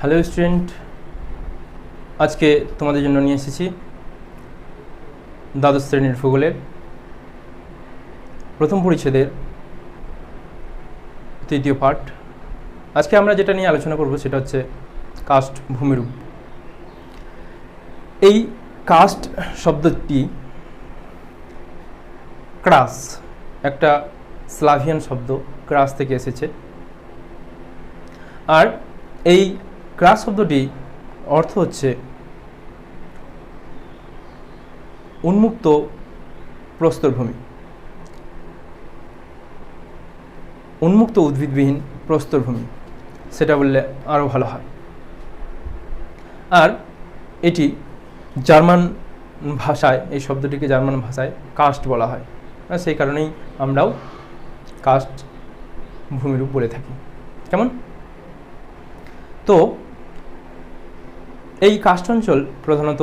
Hello student, আজকে তোমাদের জন্য নিয়ে এসেছি দ্বাদশ শ্রেণীর ভূগোলের প্রথম পরিচ্ছেদের তৃতীয় পার্ট। আজকে আমরা যেটা নিয়ে আলোচনা করব সেটা হচ্ছে কাস্ট ভূমিরূপ। এই কাস্ট শব্দটি ক্রাস, একটা স্লাভিয়ান শব্দ, ক্রাস থেকে এসেছে। আর এই ক্রাস শব্দটি অর্থ হচ্ছে উন্মুক্ত প্রস্তরভূমি, উন্মুক্ত উদ্ভিদবিহীন প্রস্তরভূমি, সেটা বললে আরও ভালো হয়। আর এটি জার্মান ভাষায়, এই শব্দটিকে জার্মান ভাষায় কাস্ট বলা হয়, আর সেই কারণেই আমরাও কাস্ট ভূমিরূপ বলে থাকি। কেমন? তো এই কাস্ট অঞ্চল প্রধানত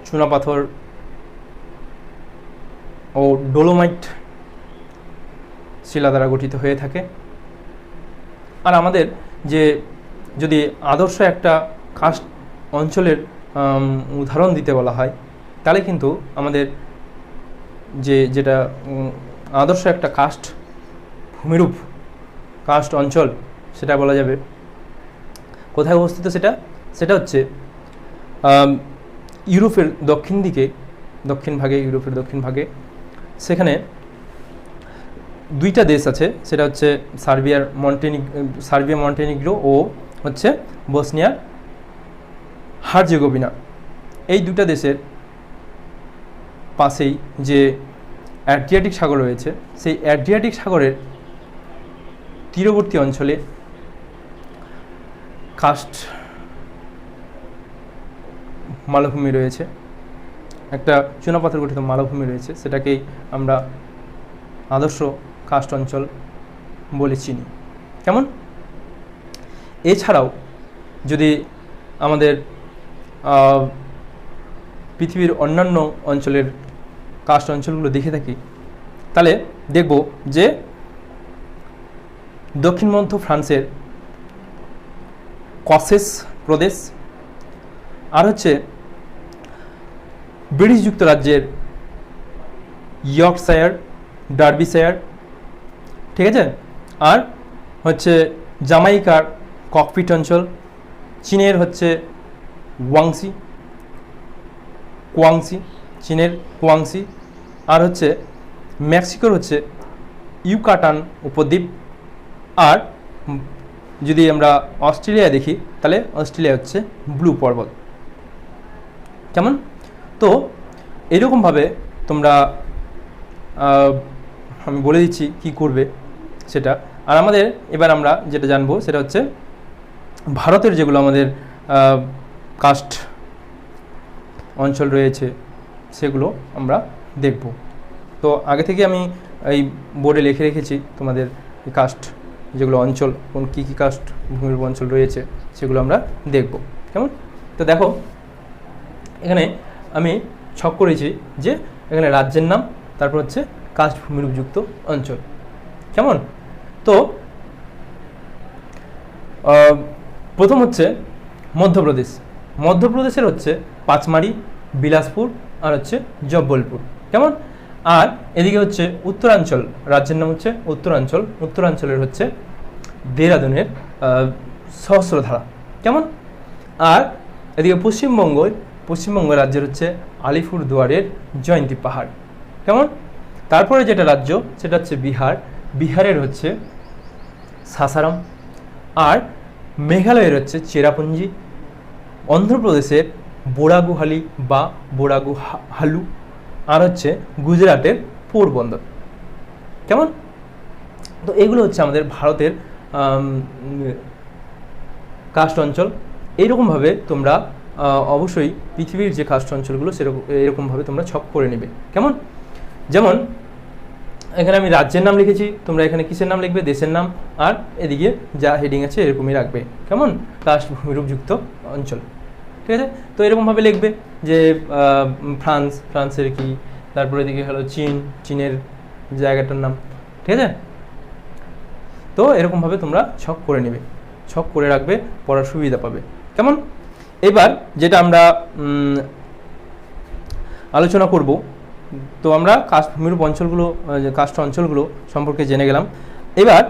চুনাপাথর ও ডোলোমাইট শিলা দ্বারা গঠিত হয়ে থাকে। আর আমাদের যে যদি আদর্শ একটা কাস্ট অঞ্চলের উদাহরণ দিতে বলা হয়, তাহলে কিন্তু আমাদের যেটা আদর্শ একটা কাস্ট ভূমিরূপ, কাস্ট অঞ্চল, সেটা বলা যাবে কোথায় অবস্থিত। সেটা হচ্ছে ইউরোপের দক্ষিণ দিকে, ইউরোপের দক্ষিণ ভাগে। সেখানে দুইটা দেশ আছে, সেটা হচ্ছে সার্বিয়া মন্টেনিগ্রো ও হচ্ছে বসনিয়া হার্জেগোভিনা। এই দুটা দেশের পাশেই যে অ্যাড্রিয়াটিক সাগর রয়েছে, সেই অ্যাড্রিয়াটিক সাগরের তীরবর্তী অঞ্চলে কাস্ট মালভূমি রয়েছে, একটা চুনাপাথর গঠিত মালভূমি রয়েছে, সেটাকেই আমরা আদর্শ কাস্ট অঞ্চল বলে চিনি। কেমন? এছাড়াও যদি আমাদের পৃথিবীর অন্যান্য অঞ্চলের কাস্ট অঞ্চলগুলো দেখে থাকি, তাহলে দেখব যে দক্ষিণ মধ্য ফ্রান্সের কসেস প্রদেশ, আর হচ্ছে ব্রিটিশ যুক্তরাজ্যের ইয়র্কশায়ার, ডার্বিশায়ার, ঠিক আছে, আর হচ্ছে জামাইকার ককপিট অঞ্চল, চীনের হচ্ছে চীনের কুয়াংসি, আর হচ্ছে মেক্সিকোর হচ্ছে ইউকাটান উপদ্বীপ। আর যদি আমরা অস্ট্রেলিয়া দেখি, তাহলে অস্ট্রেলিয়া হচ্ছে ব্লু পর্বত। কেমন? তো এরকমভাবে তোমরা, আমি বলে দিচ্ছি কি করবে সেটা। আর এবার আমরা যেটা জানবো সেটা হচ্ছে ভারতের যেগুলো আমাদের কাস্ট অঞ্চল রয়েছে সেগুলো আমরা দেখব। তো আগে থেকে আমি এই বোর্ডে লিখে রেখেছি তোমাদের কাস্ট যেগুলো অঞ্চল, কী কী কাস্ট ভূমিরূপ অঞ্চল রয়েছে সেগুলো আমরা দেখব। কেমন? তো দেখো, এখানে আমি ছক করেছি যে এখানে রাজ্যের নাম, তারপর হচ্ছে কাস্ট ভূমিরূপযুক্ত অঞ্চল। কেমন? তো প্রথম হচ্ছে মধ্যপ্রদেশের হচ্ছে পাঁচমারি, বিলাসপুর, আর হচ্ছে জব্বলপুর। কেমন? আর এদিকে হচ্ছে উত্তরাঞ্চল, রাজ্যের নাম হচ্ছে উত্তরাঞ্চলের হচ্ছে দেরাদুনের সহস্রধারা। কেমন? আর এদিকে পশ্চিমবঙ্গ রাজ্যের হচ্ছে আলিপুরদুয়ারের জয়ন্তী পাহাড়। কেমন? তারপরে যেটা রাজ্য সেটা হচ্ছে বিহারের হচ্ছে সাসারাম, আর মেঘালয়ের হচ্ছে চেরাপুঞ্জি, অন্ধ্রপ্রদেশের বোরাগুহালি বা বোরাগুহালু, আর হচ্ছে গুজরাটের পোরবন্দর। কেমন? তো এগুলো হচ্ছে আমাদের ভারতের কাস্ট অঞ্চল। এইরকমভাবে তোমরা অবশ্যই পৃথিবীর যে কাস্ট অঞ্চলগুলো সেরকম এরকমভাবে তোমরা ছক করে নেবে। কেমন? যেমন এখানে আমি রাজ্যের নাম লিখেছি, তোমরা এখানে কিসের নাম লিখবে? দেশের নাম, আর এদিকে যা হেডিং আছে এরকমই রাখবে। কেমন? কাস্ট ভূমিরূপযুক্ত অঞ্চল, ঠিক আছে। তো এরকমভাবে লিখবে যে ফ্রান্সের কি, তারপরে এদিকে হলো চীনের জায়গাটার নাম, ঠিক আছে। তো এরকমভাবে তোমরা ছক করে নেবে। ছক করে রাখবে, পড়ার সুবিধা পাবে। কেমন? এবার যেটা আমরা আলোচনা করব, তো আমরা কাস্ট ভূমিরূপ অঞ্চলগুলো, কাস্ট অঞ্চলগুলো সম্পর্কে জেনে গেলাম। এবার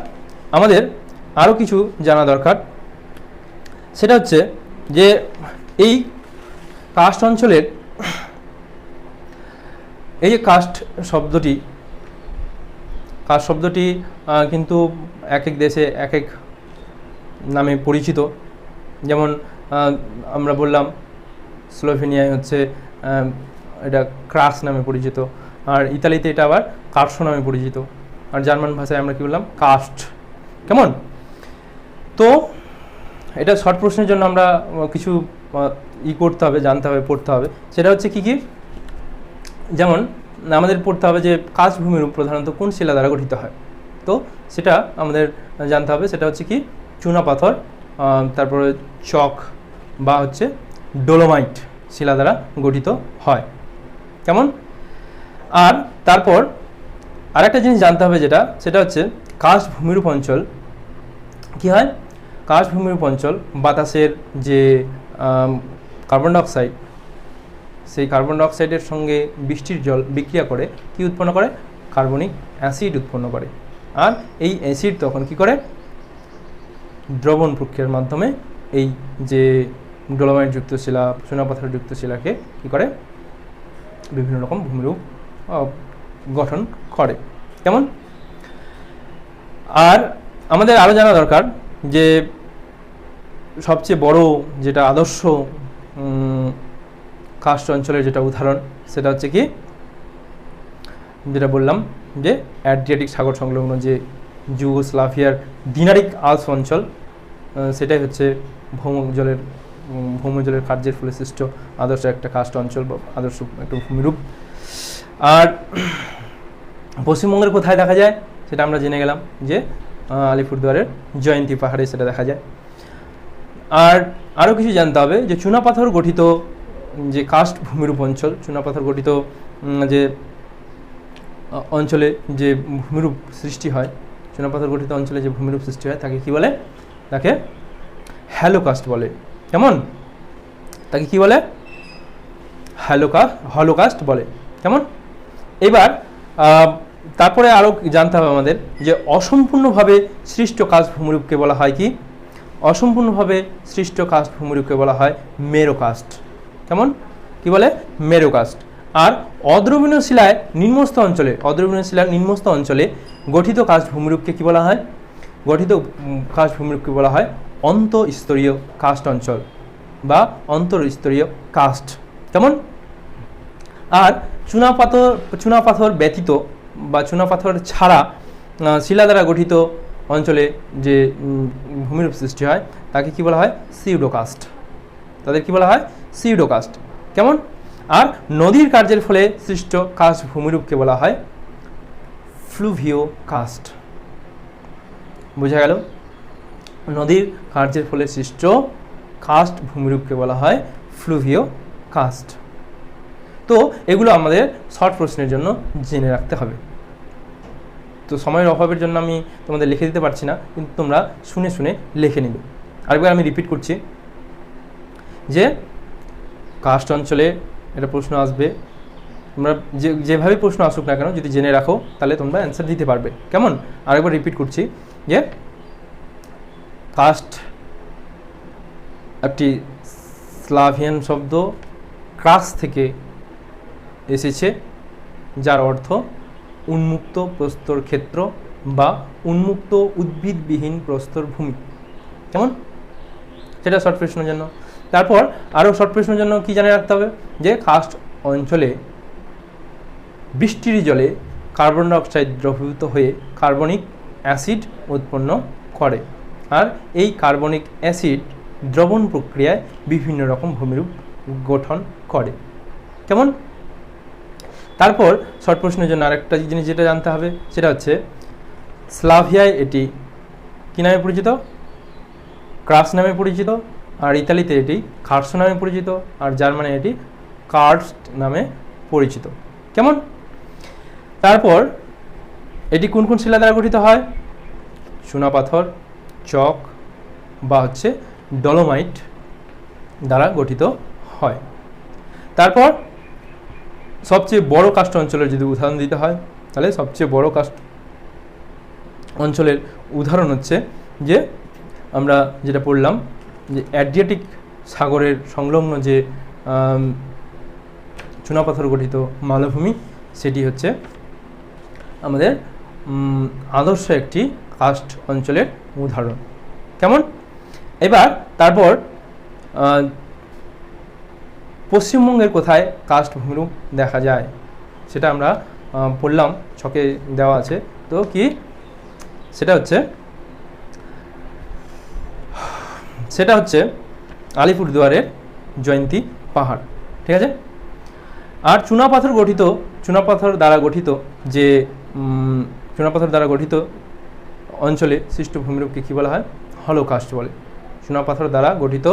আমাদের আরও কিছু জানা দরকার, সেটা হচ্ছে যে এই কাস্ট অঞ্চলের এই যে কাস্ট শব্দটি কিন্তু এক এক দেশে এক এক নামে পরিচিত। যেমন আমরা বললাম স্লোভেনিয়ায় হচ্ছে এটা ক্রাস নামে পরিচিত, আর ইতালিতে এটা আবার কার্সো নামে পরিচিত, আর জার্মান ভাষায় আমরা কী বললাম, কাস্ট। কেমন? তো এটা শর্ট প্রশ্নের জন্য আমরা কিছু করতে হবে, জানতে হবে, পড়তে হবে। সেটা হচ্ছে কী কী? যেমন আমাদের পড়তে হবে যে কাস্ট ভূমিরূপ প্রধানত কোন শিলা দ্বারা গঠিত হয়, তো সেটা আমাদের জানতে হবে। সেটা হচ্ছে কি? চুনাপাথর, তারপরে চক বা হচ্ছে ডোলোমাইট শিলা দ্বারা গঠিত হয়। কেমন? আর তারপর আরেকটা জিনিস জানতে হবে, সেটা হচ্ছে কাস্ট ভূমিরূপ অঞ্চল কী হয়? কাস্ট ভূমিরূপ অঞ্চল বাতাসের যে কার্বন ডাইঅক্সাইড, সেই কার্বন ডাইঅক্সাইডের সঙ্গে বৃষ্টির জল বিক্রিয়া করে কি উৎপন্ন করে? কার্বনিক অ্যাসিড উৎপন্ন করে। আর এই অ্যাসিড তখন কি করে? দ্রবণ প্রক্রিয়ার মাধ্যমে এই যে ডোলোমাইটযুক্ত শিলা, চুনাপাথরযুক্ত শিলাকে কি করে? বিভিন্ন রকম ভূমিরূপ গঠন করে। কেমন? আর আমাদের আরও জানা দরকার যে সবচেয়ে বড় যেটা আদর্শ কাস্ট অঞ্চলের যেটা উদাহরণ, সেটা হচ্ছে কি? যেটা বললাম যে অ্যাড্রিয়াটিক সাগর সংলগ্ন যে যুগোস্লাভিয়ার দিনারিক আলস অঞ্চল, সেটাই হচ্ছে ভৌমজলের কার্যের ফলে সৃষ্ট আদর্শ একটা কাস্ট অঞ্চল বা আদর্শ একটা ভূমিরূপ। আর পশ্চিমবঙ্গের কোথায় দেখা যায় সেটা আমরা জেনে গেলাম, যে আলিপুরদুয়ারের জয়ন্তী পাহাড়ে সেটা দেখা যায়। আর আরও কিছু জানতে হবে যে চুনাপাথর গঠিত যে কাস্ট ভূমিরূপ অঞ্চল, চুনাপাথর গঠিত যে অঞ্চলে যে ভূমিরূপ সৃষ্টি হয়, চুনাপাথর গঠিত অঞ্চলে যে ভূমিরূপ সৃষ্টি হয় তাকে কি বলে? তাকে হ্যালোকাস্ট বলে। কেমন? তাকে কি বলে? হলোকাস্ট বলে। কেমন? এবার তারপরে আরও জানতে হবে আমাদের যে অসম্পূর্ণভাবে সৃষ্ট কাস্ট ভূমিরূপকে বলা হয় কি? অসম্পূর্ণভাবে সৃষ্ট কাস্ট ভূমিরূপকে বলা হয় মেরোকাস্ট। কেমন? কি বলে? মেরোকাস্ট। আর অদ্রবণীয় শিলার নিম্নস্থ অঞ্চলে গঠিত কাস্ট ভূমিরূপকে কি বলা হয়? গঠিত কাস্ট ভূমিরূপকে বলা হয় অন্তঃস্তরীয় কাস্ট অঞ্চল বা অন্তরস্তরীয় কাস্ট। কেমন? আর চুনাপাথর ব্যতীত বা চুনাপাথর ছাড়া শিলা দ্বারা গঠিত অঞ্চলে যে ভূমিরূপ সৃষ্টি হয় তাকে কি বলা হয়? সিউডোকাস্ট। তাদের কি বলা হয়? সিউডোকাস্ট। কেমন? আর নদীর কার্যের ফলে সৃষ্ট কাস্ট ভূমিরূপকে বলা হয় ফ্লুভিও কাস্ট। বোঝা গেল? নদীর কার্যের ফলে সৃষ্ট কাস্ট ভূমিরূপকে বলা হয় ফ্লুভিও কাস্ট। তো এগুলো আমাদের শর্ট প্রশ্নের জন্য জেনে রাখতে হবে। তো সময়ের অভাবের জন্য আমি তোমাদের লিখে দিতে পারছি না, কিন্তু তোমরা শুনে শুনে লিখে নিবে। আরেকবার আমি রিপিট করছি যে কাস্ট অঞ্চলে এটা প্রশ্ন আসবে, তোমরা যেভাবে প্রশ্ন আসুক না কেন যদি জেনে রাখো তাহলে তোমরা অ্যান্সার দিতে পারবে। কেমন? আরেকবার রিপিট করছি যে কাস্ট একটি স্লাভিয়ান শব্দ ক্রাস থেকে এসেছে, যার অর্থ উন্মুক্ত প্রস্তর ক্ষেত্র বা উন্মুক্ত উদ্ভিদবিহীন প্রস্তর ভূমি। কেমন? সেটা শর্ট প্রশ্নের জন্য। তারপর আরও শর্ট প্রশ্নের জন্য কি জানে রাখতে হবে যে কাস্ট অঞ্চলে বৃষ্টির জলে কার্বন ডাইঅক্সাইড দ্রবীভূত হয়ে কার্বনিক অ্যাসিড উৎপন্ন করে, আর এই কার্বনিক অ্যাসিড দ্রবণ প্রক্রিয়ায় বিভিন্ন রকম ভূমিরূপ গঠন করে। কেমন? তারপর শর্ট প্রশ্নের জন্য আরেকটা জিনিস যেটা জানতে হবে সেটা হচ্ছে স্লাভিয়ায় এটি কী নামে পরিচিত? ক্রাস নামে পরিচিত। আর ইতালিতে এটি কার্সো নামে পরিচিত। আর জার্মানি এটি কার্স্ট নামে পরিচিত। কেমন? তারপর এটি কোন কোন শিলা দ্বারা গঠিত হয়? চুনাপাথর, চক বা হচ্ছে ডলোমাইট দ্বারা গঠিত হয়। তারপর সবচেয়ে বড় কাস্ট অঞ্চলের যদি উদাহরণ দিতে হয়, তাহলে সবচেয়ে বড় কাস্ট অঞ্চলের উদাহরণ হচ্ছে যে আমরা যেটা পড়লাম যে অ্যাড্রিয়াটিক সাগরের সংলগ্ন যে চুনাপাথর গঠিত মালভূমি, সেটি হচ্ছে আমাদের আদর্শ একটি কাস্ট অঞ্চলের উদাহরণ। কেমন? এবার তারপর পশ্চিমবঙ্গের কোথায় কাস্ট ভূমিরূপ দেখা যায় সেটা আমরা পড়লাম, ছকে দেওয়া আছে। তো কি সেটা হচ্ছে আলিপুরদুয়ারের জয়ন্তী পাহাড়, ঠিক আছে। আর চুনাপাথর দ্বারা গঠিত অঞ্চলে সৃষ্ট ভূমিরূপকে কী বলা হয়? হলো কাস্ট বলে। চুনাপাথর দ্বারা গঠিত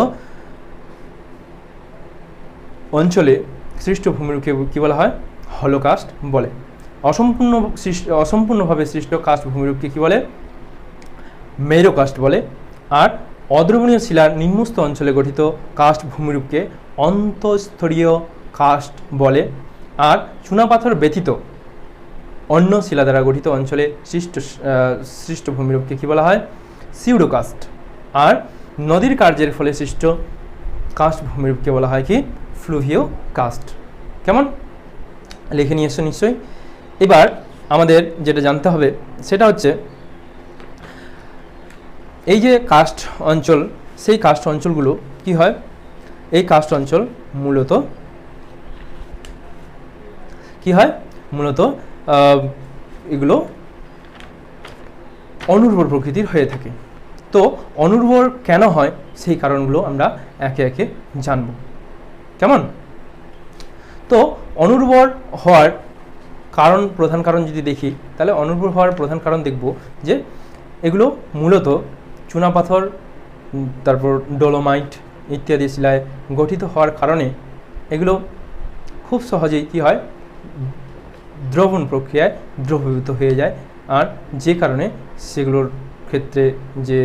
অঞ্চলে সৃষ্ট ভূমিরূপকে কী বলা হয়? হলো কাস্ট বলে। অসম্পূর্ণভাবে সৃষ্ট কাস্ট ভূমিরূপকে কী বলে? মেরো কাস্ট বলে। আর অদ্রবণীয় শিলার নিম্নস্থ অঞ্চলে গঠিত কাস্ট ভূমিরূপকে অন্তঃস্তরীয় কাস্ট বলে। আর চুনাপাথর ব্যতীত অন্য শিলা দ্বারা গঠিত অঞ্চলে সৃষ্ট ভূমিরূপকে কী বলা হয়? সিউডোকাস্ট। আর নদীর কার্যের ফলে সৃষ্ট কাস্ট ভূমিরূপকে বলা হয় কি? ফ্লুভিও কাস্ট। কেমন? লিখে নিয়ে এসো নিশ্চয়ই। এবার আমাদের যেটা জানতে হবে সেটা হচ্ছে এই যে কাস্ট অঞ্চল, সেই কাস্ট অঞ্চলগুলো কি হয়? এই কাস্ট অঞ্চল মূলত কি হয়? মূলত এগুলো অনুর্বর প্রকৃতির হয়ে থাকে। তো অনুর্বর কেন হয় সেই কারণগুলো আমরা একে একে জানব। কেমন? তো অনুর্বর হওয়ার প্রধান কারণ যদি দেখি, তাহলে অনুর্বর হওয়ার প্রধান কারণ দেখব যে এগুলো মূলত চুনাপাথর, তারপর ডোলোমাইট ইত্যাদি শিলায় গঠিত হওয়ার কারণে এগুলো খুব সহজেই কী হয়? দ্রবণ প্রক্রিয়ায় দ্রবীভূত হয়ে যায়। আর যে কারণে সেগুলোর ক্ষেত্রে যে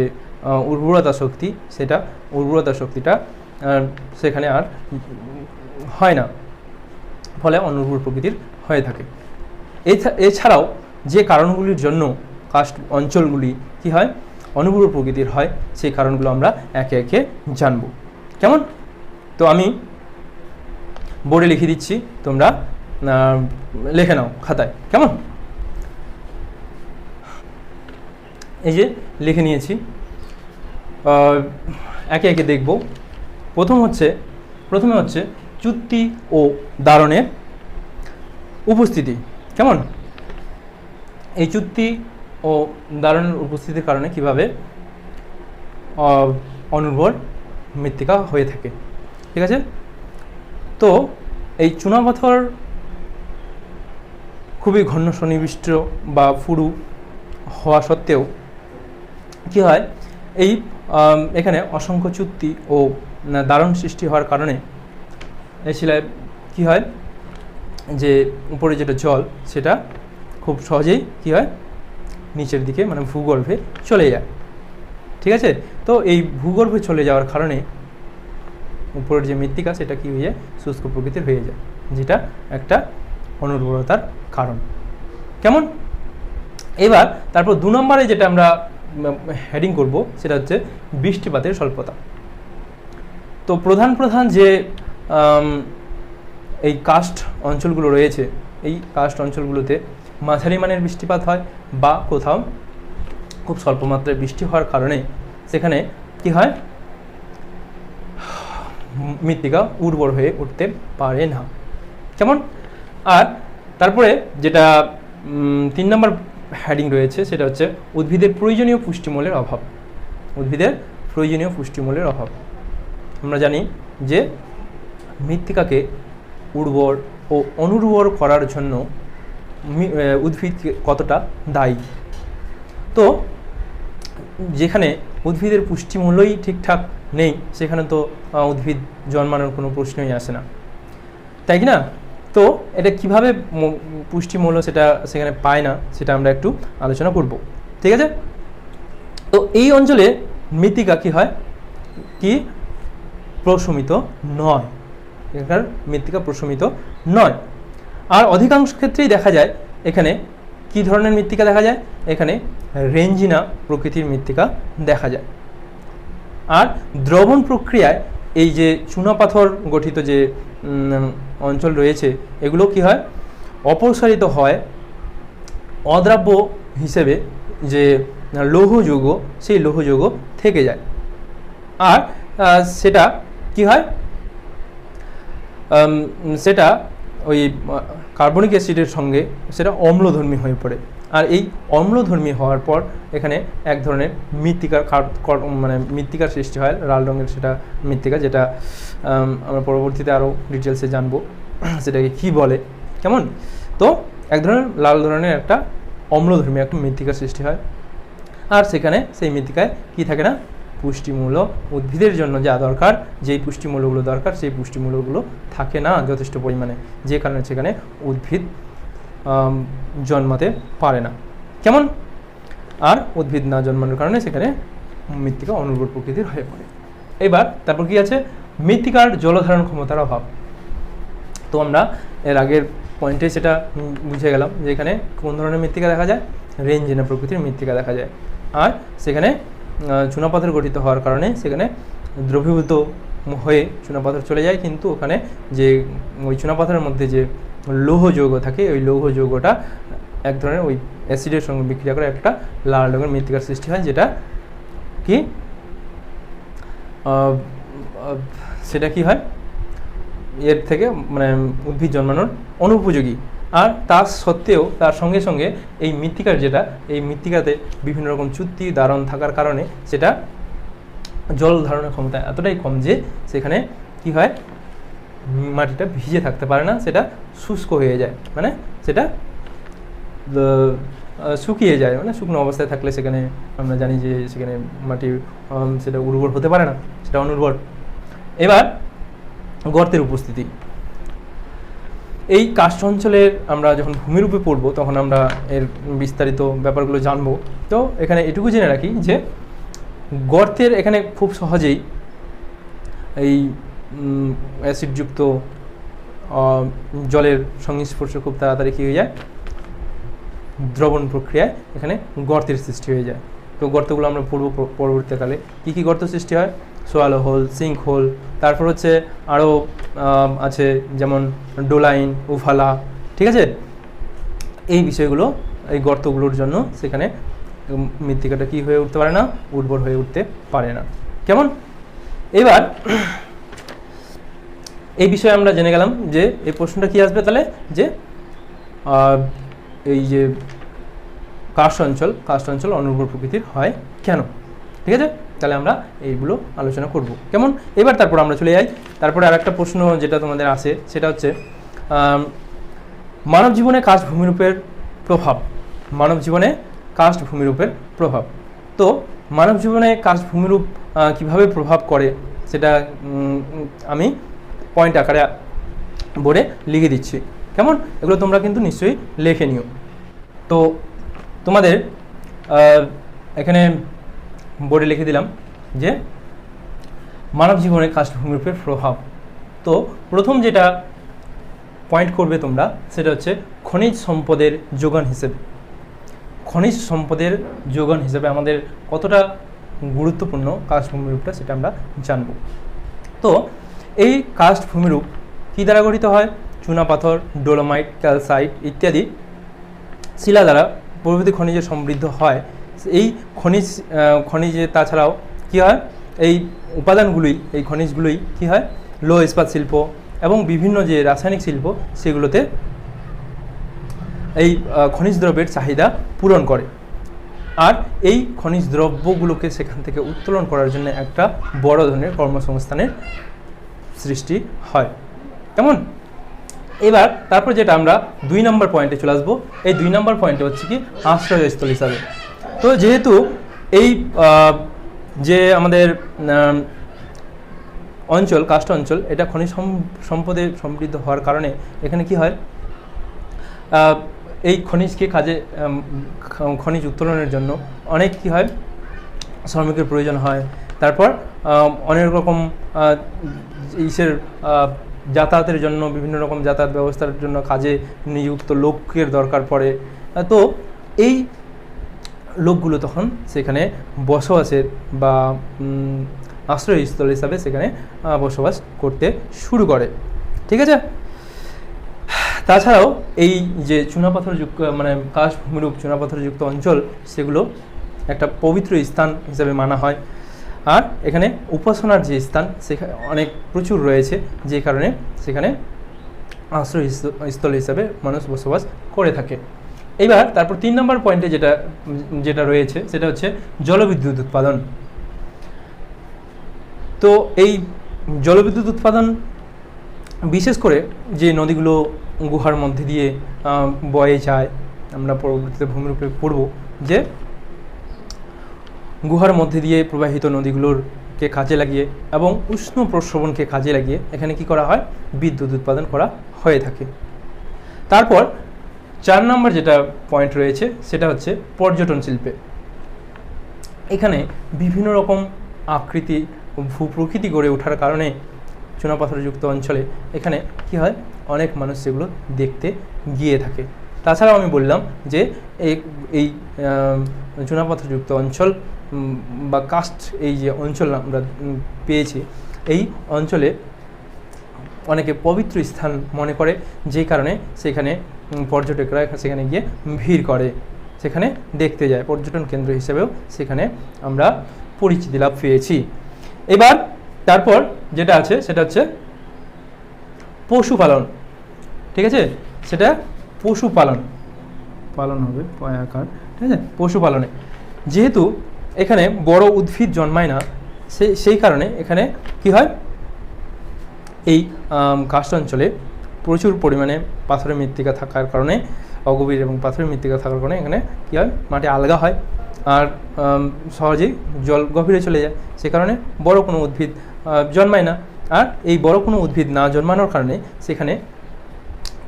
উর্বরতা শক্তিটা সেখানে আর হয় না, ফলে অনুর্বর প্রকৃতির হয়ে থাকে। এছাড়াও যে কারণগুলির জন্য কাস্ট অঞ্চলগুলি কি হয়? অনুর্বর প্রকৃতির হয়, সেই কারণগুলো আমরা একে একে জানব। কেমন? তো আমি বোর্ডে লিখে দিচ্ছি, তোমরা লিখে নাও খাতায়। কেমন? এই যে লিখে নিয়েছি, একে একে দেখব। প্রথমে হচ্ছে চুত্তি ও দারণের উপস্থিতি। কেমন? এই চুত্তি ও দারণের উপস্থিতির কারণে কিভাবে অনুর্বর মৃত্তিকা হয়ে থাকে, ঠিক আছে। তো এই চুনাপাথর খুবই ঘন সন্নিবিষ্ট বা ফুরু হওয়া সত্ত্বেও কি হয়? এই এখানে অসংখ্য চুত্তি ও দারণ সৃষ্টি হওয়ার কারণে এই শিলায় কী হয়? যে উপরে যেটা জল, সেটা খুব সহজেই কী হয়? নিচের দিকে মানে ভূগর্ভে চলে যায়, ঠিক আছে। তো এই ভূগর্ভে চলে যাওয়ার কারণে উপরের যে মৃত্তিকা সেটা কী হয়ে যায়? শুষ্ক প্রকৃতির হয়ে যায়, যেটা একটা অনুর্বরতার কারণ। কেমন? এবার তারপর 2 নম্বরে যেটা আমরা হেডিং করব সেটা হচ্ছে বৃষ্টিপাতের স্বল্পতা। তো প্রধান যে এই কাস্ট অঞ্চলগুলো রয়েছে, এই কাস্ট অঞ্চলগুলোতে মাঝারি মানের বৃষ্টিপাত হয় বা কোথাও খুব স্বল্প মাত্রায় বৃষ্টি হওয়ার কারণে সেখানে কি হয়? মৃত্তিকা উর্বর হয়ে উঠতে পারে না। কেমন? আর তারপরে যেটা 3 নম্বর হেডিং রয়েছে সেটা হচ্ছে উদ্ভিদের প্রয়োজনীয় পুষ্টিমূলের অভাব। আমরা জানি যে মৃত্তিকাকে উর্বর ও অনুর্বর করার জন্য উদ্ভিদ কতটা দায়ী। তো যেখানে উদ্ভিদের পুষ্টিমূল্যই ঠিকঠাক নেই, সেখানে তো উদ্ভিদ জন্মানোর কোনো প্রশ্নই আসে না, তাই কি না? তো এটা কিভাবে পুষ্টিমূল্য সেখানে পায় না, সেটা আমরা একটু আলোচনা করব, ঠিক আছে। তো এই অঞ্চলে মৃত্তিকা কি হয়, কি প্রশমিত নয়, এখানকার মৃত্তিকা প্রশমিত নয়। আর অধিকাংশ ক্ষেত্রেই দেখা যায় এখানে কি ধরনের মৃত্তিকা দেখা যায়, এখানে রেঞ্জিনা প্রকৃতির মৃত্তিকা দেখা যায়। আর দ্রবণ প্রক্রিয়ায় এই যে চুনাপাথর গঠিত যে অঞ্চল রয়েছে এগুলো কি হয়, অপসারিত হয় অদ্রাব্য হিসেবে যে লৌহ যৌগ, সেই লৌহ যৌগ থেকে যায়। আর সেটা কি হয়, সেটা ওই কার্বনিক অ্যাসিডের সঙ্গে সেটা অম্লধর্মী হয়ে পড়ে। আর এই অম্লধর্মী হওয়ার পর এখানে এক ধরনের মৃত্তিকার মানে মৃত্তিকার সৃষ্টি হয়, লাল রঙের সেটা মৃত্তিকা, যেটা আমরা পরবর্তীতে আরও ডিটেলসে জানবো সেটাকে কি বলে, কেমন। তো এক ধরনের লাল ধরনের একটা অম্লধর্মী একটা মৃত্তিকার সৃষ্টি হয়। আর সেখানে সেই মৃত্তিকায় কি থাকে না, পুষ্টিমূল্য, উদ্ভিদের জন্য যা দরকার, যেই পুষ্টিমূল্যগুলো দরকার সেই পুষ্টিমূল্যগুলো থাকে না যথেষ্ট পরিমাণে, যে কারণে সেখানে উদ্ভিদ জন্মাতে পারে না, কেমন। আর উদ্ভিদ না জন্মানোর কারণে সেখানে মৃত্তিকা অনুর্বর প্রকৃতির হয়ে পড়ে। এবার তারপর কি আছে, মৃত্তিকার জলধারণ ক্ষমতার অভাব। তো আমরা এর আগের পয়েন্টে সেটা বুঝে গেলাম যে এখানে কোন ধরনের মৃত্তিকা দেখা যায়, রেঞ্জিনা প্রকৃতির মৃত্তিকা দেখা যায়। আর সেখানে চুনাপাথর গঠিত হওয়ার কারণে সেখানে দ্রবীভূত হয়ে চুনাপাথর চলে যায়, কিন্তু ওখানে যে ওই চুনাপাথরের মধ্যে যে লৌহ যৌগ থাকে, ওই লৌহ যৌগটা এক ধরনের ওই অ্যাসিডের সঙ্গে বিক্রিয়া করে একটা লাল রঙের মৃত্তিকার সৃষ্টি হয়, যেটা কি সেটা কি হয়, এর থেকে মানে উদ্ভিদ জন্মানোর অনুপযোগী। আর তার সত্ত্বেও তার সঙ্গে সঙ্গে এই মৃত্তিকার যেটা, এই মৃত্তিকাতে বিভিন্ন রকম চুক্তি দারণ থাকার কারণে সেটা জল ধারণের ক্ষমতা এতটাই কম যে সেখানে কি হয়, মাটিটা ভিজে থাকতে পারে না, সেটা শুষ্ক হয়ে যায়, মানে সেটা শুকিয়ে যায়, মানে শুকনো অবস্থায় থাকলে সেখানে আমরা জানি যে সেখানে মাটি সেটা উর্বর হতে পারে না, সেটা অনুর্বর। এবার গর্তের উপস্থিতি, এই কাষ্ঠ অঞ্চলের আমরা যখন ভূমিরূপে পড়ব তখন আমরা এর বিস্তারিত ব্যাপারগুলো জানবো। তো এখানে এটুকু জেনে রাখি যে গর্তের এখানে খুব সহজেই এই অ্যাসিডযুক্ত জলের সংস্পর্শ খুব তাড়াতাড়ি কী হয়ে যায়, দ্রবণ প্রক্রিয়ায় এখানে গর্তের সৃষ্টি হয়ে যায়। তো গর্তগুলো আমরা পড়ব পরবর্তীকালে, কী কী গর্ত সৃষ্টি হয়, সোয়ালো হোল, সিঙ্ক হোল, তারপর হচ্ছে আরও আছে যেমন ডোলাইন, উফালা, ঠিক আছে। এই বিষয়গুলো, এই গর্তগুলোর জন্য সেখানে মৃত্তিকাটা কী হয়ে উঠতে পারে না, উর্বর হয়ে উঠতে পারে না, কেমন। এবার এই বিষয়ে আমরা জেনে গেলাম যে এই প্রশ্নটা কী আসবে তাহলে, যে এই যে কাষ্ঠ অঞ্চল অনুর্বর প্রকৃতির হয় কেন, ঠিক আছে। তাহলে আমরা এইগুলো আলোচনা করব, কেমন। এবার তারপর আমরা চলে যাই, তারপরে আর একটা প্রশ্ন যেটা তোমাদের আসে সেটা হচ্ছে মানব জীবনে কাষ্ঠ ভূমিরূপের প্রভাব। মানব জীবনে কাষ্ঠ ভূমিরূপের প্রভাব। তো মানব জীবনে কাষ্ঠ ভূমিরূপ কীভাবে প্রভাব করে সেটা আমি পয়েন্ট আকারে বোর্ডে লিখে দিচ্ছি, কেমন। এগুলো তোমরা কিন্তু নিশ্চয়ই লিখে নিও। তো তোমাদের এখানে বোর্ডে লিখে দিলাম যে মানব জীবনে কাষ্ঠ ভূমিরূপের প্রভাব। তো প্রথম যেটা পয়েন্ট করবে তোমরা সেটা হচ্ছে খনিজ সম্পদের যোগান হিসেবে। খনিজ সম্পদের যোগান হিসেবে আমাদের কতটা গুরুত্বপূর্ণ কাষ্ঠ ভূমিরূপটা সেটা আমরা জানব। তো এই কাষ্ঠ ভূমিরূপ কী দ্বারা গঠিত হয়, চুনাপাথর, ডোলোমাইট, ক্যালসাইট ইত্যাদি শিলা দ্বারা প্রভৃতি খনিজে সমৃদ্ধ হয়। এই খনিজে তাছাড়াও কী হয়, এই উপাদানগুলোই, এই খনিজগুলোই কী হয়, লৌহ ইস্পাত শিল্প এবং বিভিন্ন যে রাসায়নিক শিল্প সেগুলোতে এই খনিজ দ্রব্যের চাহিদা পূরণ করে। আর এই খনিজ দ্রব্যগুলোকে সেখান থেকে উত্তোলন করার জন্য একটা বড় ধরনের কর্মসংস্থানের সৃষ্টি হয়, কেমন। এবার তারপর যেটা আমরা 2 নম্বর পয়েন্টে চলে আসবো, এই 2 নম্বর পয়েন্টে হচ্ছে কি আশ্রয়স্থল হিসাবে। তো যেহেতু এই যে আমাদের অঞ্চল, কাষ্ঠ অঞ্চল, এটা খনিজ সম্পদে সমৃদ্ধ হওয়ার কারণে এখানে কি হয়, এই খনিজকে খনিজ উত্তোলনের জন্য অনেক কি হয়, শ্রমিকের প্রয়োজন হয়। তারপর অনেক রকম ইসের যাতায়াতের জন্য, বিভিন্ন রকম যাতায়াত ব্যবস্থার জন্য কাজে নিযুক্ত লোকের দরকার পড়ে। তো এই লোকগুলো তখন সেখানে বসবাসের বা আশ্রয়স্থল হিসাবে সেখানে বসবাস করতে শুরু করে। ঠিক আছে। তাছাড়াও এই যে চুনাপাথরযুক্ত মানে কাস্ট ভূমিরূপ চুনাপাথরযুক্ত অঞ্চল, সেগুলো একটা পবিত্র স্থান হিসাবে মানা হয়। আর এখানে উপাসনার যে স্থান সেখানে অনেক প্রচুর রয়েছে, যে কারণে সেখানে আশ্রয়স্থল হিসাবে মানুষ বসবাস করে থাকে। এবার তারপর 3 নম্বর পয়েন্টে যেটা রয়েছে সেটা হচ্ছে জলবিদ্যুৎ উৎপাদন। তো এই জলবিদ্যুৎ উৎপাদন বিশেষ করে যে নদীগুলো গুহার মধ্যে দিয়ে বয়ে যায়, আমরা পরবর্তীতে ভূমিরূপে পড়ব যে গুহার মধ্যে দিয়ে প্রবাহিত নদীগুলোরকে কাজে লাগিয়ে এবং উষ্ণ প্রস্রবণকে কাজে লাগিয়ে এখানে কি করা হয়, বিদ্যুৎ উৎপাদন করা হয়ে থাকে। তারপর 4 নম্বর যেটা পয়েন্ট রয়েছে সেটা হচ্ছে পর্যটন শিল্পে। এখানে বিভিন্ন রকম আকৃতি ভূপ্রকৃতি গড়ে ওঠার কারণে চুনাপাথরযুক্ত অঞ্চলে এখানে কি হয়, অনেক মানুষ সেগুলো দেখতে গিয়ে থাকে। তাছাড়াও আমি বললাম যে এই চুনাপাথরযুক্ত অঞ্চল বা কাস্ট এই যে অঞ্চল আমরা পেয়েছি, এই অঞ্চলে অনেকে পবিত্র স্থান মনে করে, যে কারণে সেখানে পর্যটকরা সেখানে গিয়ে ভিড় করে, সেখানে দেখতে যায়, পর্যটন কেন্দ্র হিসেবেও সেখানে আমরা পরিচিতি লাভ পেয়েছি। এবার তারপর যেটা আছে সেটা হচ্ছে পশুপালন। ঠিক আছে, সেটা পশুপালন হবে পয়াকার। ঠিক আছে, পশুপালনে যেহেতু এখানে বড় উদ্ভিদ জন্মায় না, সেই কারণে এখানে কি হয়, এই কাস্ট অঞ্চলে প্রচুর পরিমাণে পাথরের মৃত্তিকা থাকার কারণে, অগভীর এবং পাথরের মৃত্তিকা থাকার কারণে এখানে কী হয়, মাটি আলগা হয় আর সহজেই জল গভীরে চলে যায়। সে কারণে বড় কোনো উদ্ভিদ জন্মায় না। আর এই বড় কোনো উদ্ভিদ না জন্মানোর কারণে সেখানে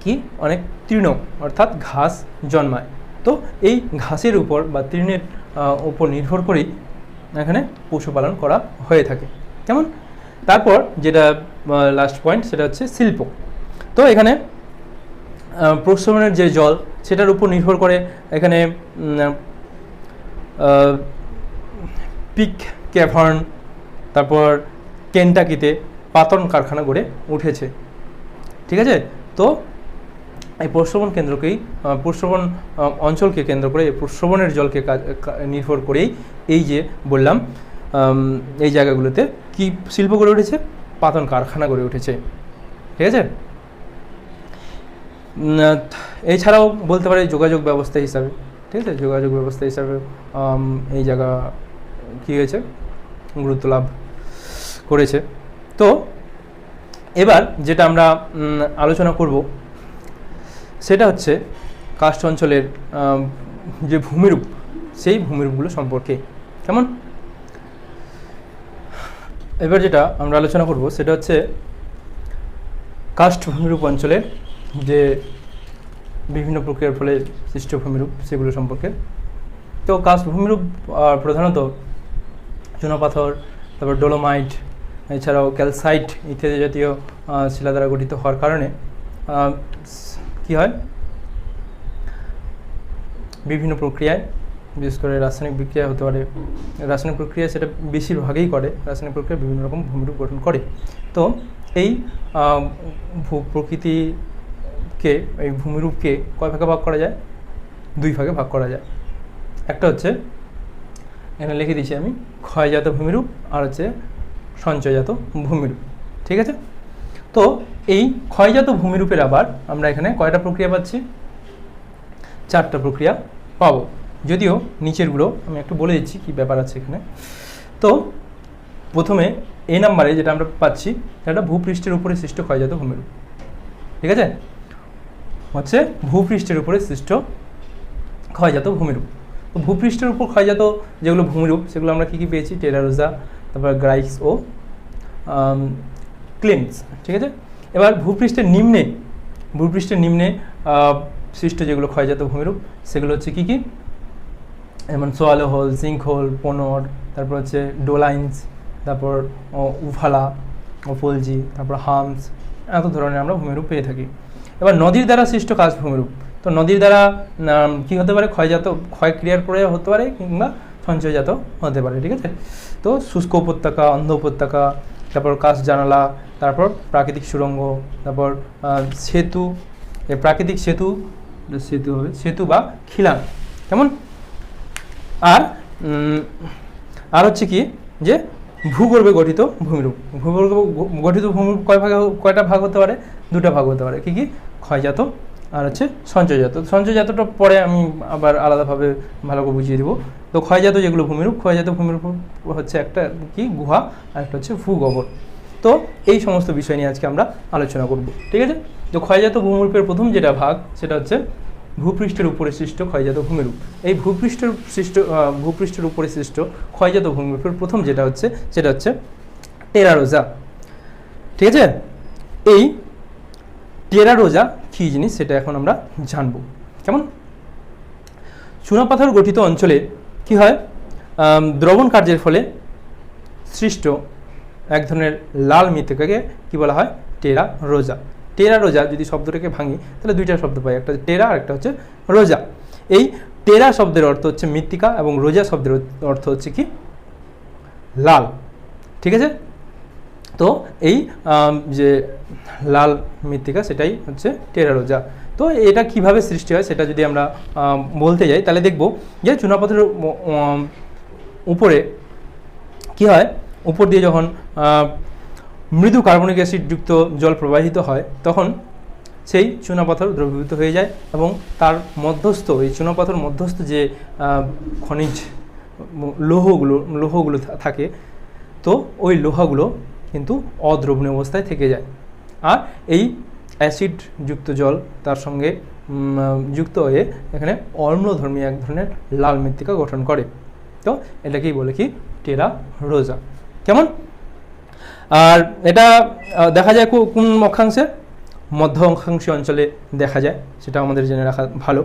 কি অনেক তৃণ অর্থাৎ ঘাস জন্মায়। তো এই ঘাসের উপর বা তৃণের উপর নির্ভর করেই এখানে পশুপালন করা হয়ে থাকে। কেমন? তারপর যেটা লাস্ট পয়েন্ট সেটা হচ্ছে শিল্প। তো এখানে প্রস্রবণের যে জল সেটার উপর নির্ভর করে এখানে পিক ক্যাভার্ন, তারপর কেন্টাকিতে পাতন কারখানা গড়ে উঠেছে। ঠিক আছে, তো এই প্রস্রবণ কেন্দ্রকেই প্রস্রবণ অঞ্চলকে কেন্দ্র করে এই প্রস্রবণের জলকে নির্ভর করেই এই যে বললাম এই জায়গাগুলোতে কি শিল্প গড়ে উঠেছে, পাতন কারখানা গড়ে উঠেছে। ঠিক আছে, এছাড়াও বলতে পারি যোগাযোগ ব্যবস্থা হিসাবে। ঠিক আছে, যোগাযোগ ব্যবস্থা হিসাবে এই জায়গা কী হয়েছে, গুরুত্ব লাভ করেছে। তো এবার যেটা আমরা আলোচনা করব সেটা হচ্ছে কাস্ট অঞ্চলের যে ভূমিরূপ, সেই ভূমিরূপগুলো সম্পর্কে। কেমন? এবার যেটা আমরা আলোচনা করব সেটা হচ্ছে কাস্ট ভূমিরূপ অঞ্চলের যে বিভিন্ন প্রক্রিয়ার ফলে সৃষ্ট ভূমিরূপ সেগুলো সম্পর্কে। তো কাস্ট ভূমিরূপ প্রধানত চুনাপাথর, তারপর ডোলোমাইট, এছাড়াও ক্যালসাইট ইত্যাদি জাতীয় শিলা দ্বারা গঠিত হওয়ার কারণে কি হয়, বিভিন্ন প্রক্রিয়ায়, বিশেষ করে রাসায়নিক বিক্রিয়া হতে পারে, রাসায়নিক প্রক্রিয়া সেটা বেশিরভাগই করে, রাসায়নিক প্রক্রিয়া বিভিন্ন রকম ভূমিরূপ গঠন করে। তো এই প্রকৃতিকে, এই ভূমিরূপকে কয় ভাগে ভাগ করা যায়? 2 ভাগে ভাগ করা যায়। একটা হচ্ছে এখানে লিখে দিয়েছি আমি, ক্ষয়জাত ভূমিরূপ, আর হচ্ছে সঞ্চয়জাত ভূমিরূপ। ঠিক আছে, তো এই ক্ষয়জাত ভূমিরূপের আবার আমরা এখানে কয়টা প্রক্রিয়া পাচ্ছি? 4টা প্রক্রিয়া পাবো, যদিও নিচেরগুলো আমি একটু বলে দিচ্ছি কী ব্যাপার আছে এখানে। তো প্রথমে এই নাম্বারে যেটা আমরা পাচ্ছি সেটা ভূপৃষ্ঠের উপরে সৃষ্ট ক্ষয়জাত ভূমিরূপ। ঠিক আছে, হচ্ছে ভূপৃষ্ঠের উপরে সৃষ্ট ক্ষয়জাত ভূমিরূপ। তো ভূপৃষ্ঠের উপর ক্ষয়জাত যেগুলো ভূমিরূপ সেগুলো আমরা কী কী পেয়েছি? টেরারোজা, তারপর গ্রাইক্স ও ক্লিমস। ঠিক আছে, এবার ভূপৃষ্ঠের নিম্নে সৃষ্ট যেগুলো ক্ষয়জাত ভূমিরূপ সেগুলো হচ্ছে কী কী? যেমন সোয়ালো হোল, সিঙ্ক হোল, পোনর, তারপর হচ্ছে ডোলাইন্স, তারপর উফালা, ওফলজি, তারপর হামস, এত ধরনের আমরা ভূমিরূপ পেয়ে থাকি। এবার নদীর দ্বারা সৃষ্ট কাস্ট ভূমিরূপ, তো নদীর দ্বারা কী হতে পারে, ক্ষয় ক্রিয়ার পরে হতে পারে কিংবা সঞ্চয়জাত হতে পারে, ঠিক আছে। তো শুষ্ক উপত্যকা, অন্ধ উপত্যকা, তারপর কাস্ট জানালা, তারপর প্রাকৃতিক সুড়ঙ্গ, তারপর সেতু, প্রাকৃতিক সেতু হবে সেতু বা খিলান, কেমন। আর হচ্ছে কি যে ভূগর্ভে গঠিত ভূমিরূপ, ভূগর্ভে গঠিত ভূমিরূপ কয়টা ভাগ হতে পারে, দুটা ভাগ হতে পারে, কি কি, ক্ষয়জাত আর হচ্ছে সঞ্চয়জাত। সঞ্চয়জাতটা পরে আমি আবার আলাদাভাবে ভালো করে বুঝিয়ে দেবো। তো ক্ষয়জাত যেগুলো ভূমিরূপ, ক্ষয়জাত ভূমিরূপ হচ্ছে একটা কি গুহা আর একটা হচ্ছে ভূগর্ভ। তো এই সমস্ত বিষয় নিয়ে আজকে আমরা আলোচনা করব, ঠিক আছে। তো ক্ষয়জাত ভূমিরূপের প্রথম যেটা ভাগ সেটা হচ্ছে ভূপৃষ্ঠের উপরে সৃষ্ট ক্ষয়জাত ভূমিরূপ। এই ভূপৃষ্ঠের উপরে সৃষ্ট ক্ষয়জাত ভূমিরূপের প্রথম যেটা হচ্ছে সেটা হচ্ছে টেরা রোজা, ঠিক আছে। এই টেরা রোজা কী জিনিস সেটা এখন আমরা জানব, কেমন। চুনাপাথর গঠিত অঞ্চলে কি হয়, দ্রবণ কার্যের ফলে সৃষ্ট এক ধরনের লাল মৃত্তিকাকে কি বলা হয়, টেরা রোজা। টেরা রোজা যদি শব্দটাকে ভাঙি তাহলে দুইটা শব্দ পাই, একটা হচ্ছে টেরা আর একটা হচ্ছে রোজা। এই টেরা শব্দের অর্থ হচ্ছে মৃত্তিকা এবং রোজা শব্দের অর্থ হচ্ছে কি, লাল, ঠিক আছে। তো এই যে লাল মৃত্তিকা সেটাই হচ্ছে টেরা রোজা। তো এটা কিভাবে সৃষ্টি হয় সেটা যদি আমরা বলতে যাই তাহলে দেখব যে চুনাপাথরের উপরে কি হয়, উপর দিয়ে যখন মৃদু কার্বনিক অ্যাসিডযুক্ত জল প্রবাহিত হয় তখন সেই চুনাপাথর দ্রবীভূত হয়ে যায় এবং তার মধ্যস্থ, এই চুনাপাথর মধ্যস্থ যে খনিজ লৌহগুলো থাকে, তো ওই লোহাগুলো কিন্তু অদ্রবণীয় অবস্থায় থেকে যায়। আর এই অ্যাসিডযুক্ত জল তার সঙ্গে যুক্ত হয়ে এখানে অম্লধর্মী এক ধরনের লাল মৃত্তিকা গঠন করে। তো এটাকেই বলে কি, টেরা রোজা, কেমন। আর এটা দেখা যায় কোন অক্ষাংশে, মধ্য অক্ষাংশীয় অঞ্চলে দেখা যায়, সেটা আমাদের জেনে রাখা ভালো।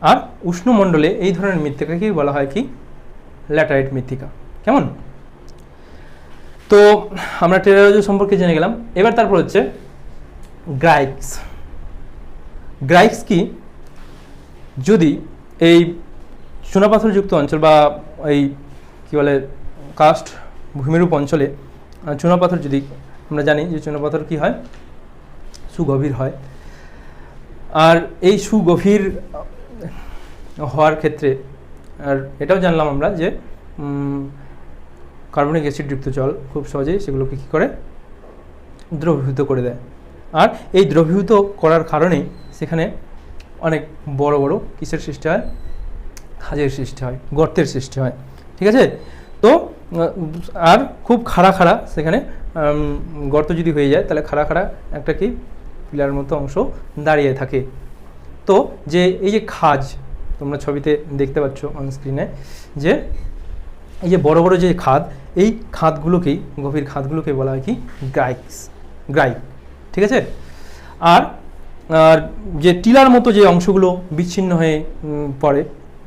আর উষ্ণমণ্ডলে এই ধরনের মৃত্তিকাকেই বলা হয় কি, ল্যাটারাইট মৃত্তিকা, কেমন। তো আমরা টেরা রোজা সম্পর্কে জেনে গেলাম। এবার তারপর হচ্ছে গ্রাইক্স। গ্রাইক্স কি, যদি এই চুনাপাথরযুক্ত অঞ্চল বা এই কি বলে কাস্ট ভূমিরূপ অঞ্চলে চুনাপাথর, যদি আমরা জানি যে চুনাপাথর কি হয়, সুগভীর হয়। আর এই সুগভীর হওয়ার ক্ষেত্রে আর এটাও জানলাম আমরা যে কার্বনিক অ্যাসিডযুক্ত জল খুব সহজেই সেগুলোকে কী করে, দ্রবীভূত করে দেয়। আর এই দ্রবীভূত করার কারণে সেখানে অনেক বড় বড় কিসের সৃষ্টি হয়, খাঁজের সৃষ্টি হয়, গর্তের সৃষ্টি হয়, ঠিক আছে। তো আর খুব খাড়া সেখানে গর্ত যদি হয়ে যায় তাহলে খাড়া একটা কি পিলার মতো অংশ দাঁড়িয়ে থাকে। তো যে এই যে খাঁজ তোমরা ছবিতে দেখতে পাচ্ছ অন স্ক্রিনে, যে এই যে বড় বড় যে খাদ, এই খাদগুলোকেই, গভীর খাদগুলোকে বলা হয় কি, গ্রাইক, ঠিক আছে। আর যে টিলার মতো যে অংশগুলো বিচ্ছিন্ন হয়ে পড়ে,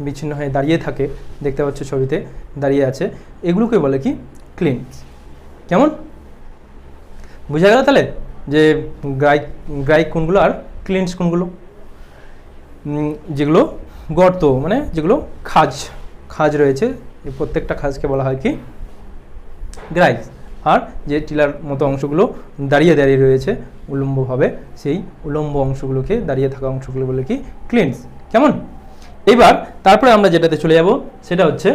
বিচ্ছিন্ন হয়ে দাঁড়িয়ে থাকে, দেখতে পাচ্ছ ছবিতে দাঁড়িয়ে আছে, এগুলোকে বলে কি, ক্লিন্স, কেমন। বুঝা গেল তাহলে যে গ্রাইক কোনগুলো আর ক্লিন্স কোনগুলো। যেগুলো গর্ত মানে যেগুলো খাজ রয়েছে, এই প্রত্যেকটা খাজকে বলা হয় কি, গ্রাইক্স। আর যে টিলার মতো অংশগুলো দাঁড়িয়ে রয়েছে উলম্বভাবে, সেই উলম্ব অংশগুলোকে, দাঁড়িয়ে থাকা অংশগুলো বলে কি, ক্লিন্স, কেমন। এবার তারপরে আমরা যেটাতে চলে যাব সেটা হচ্ছে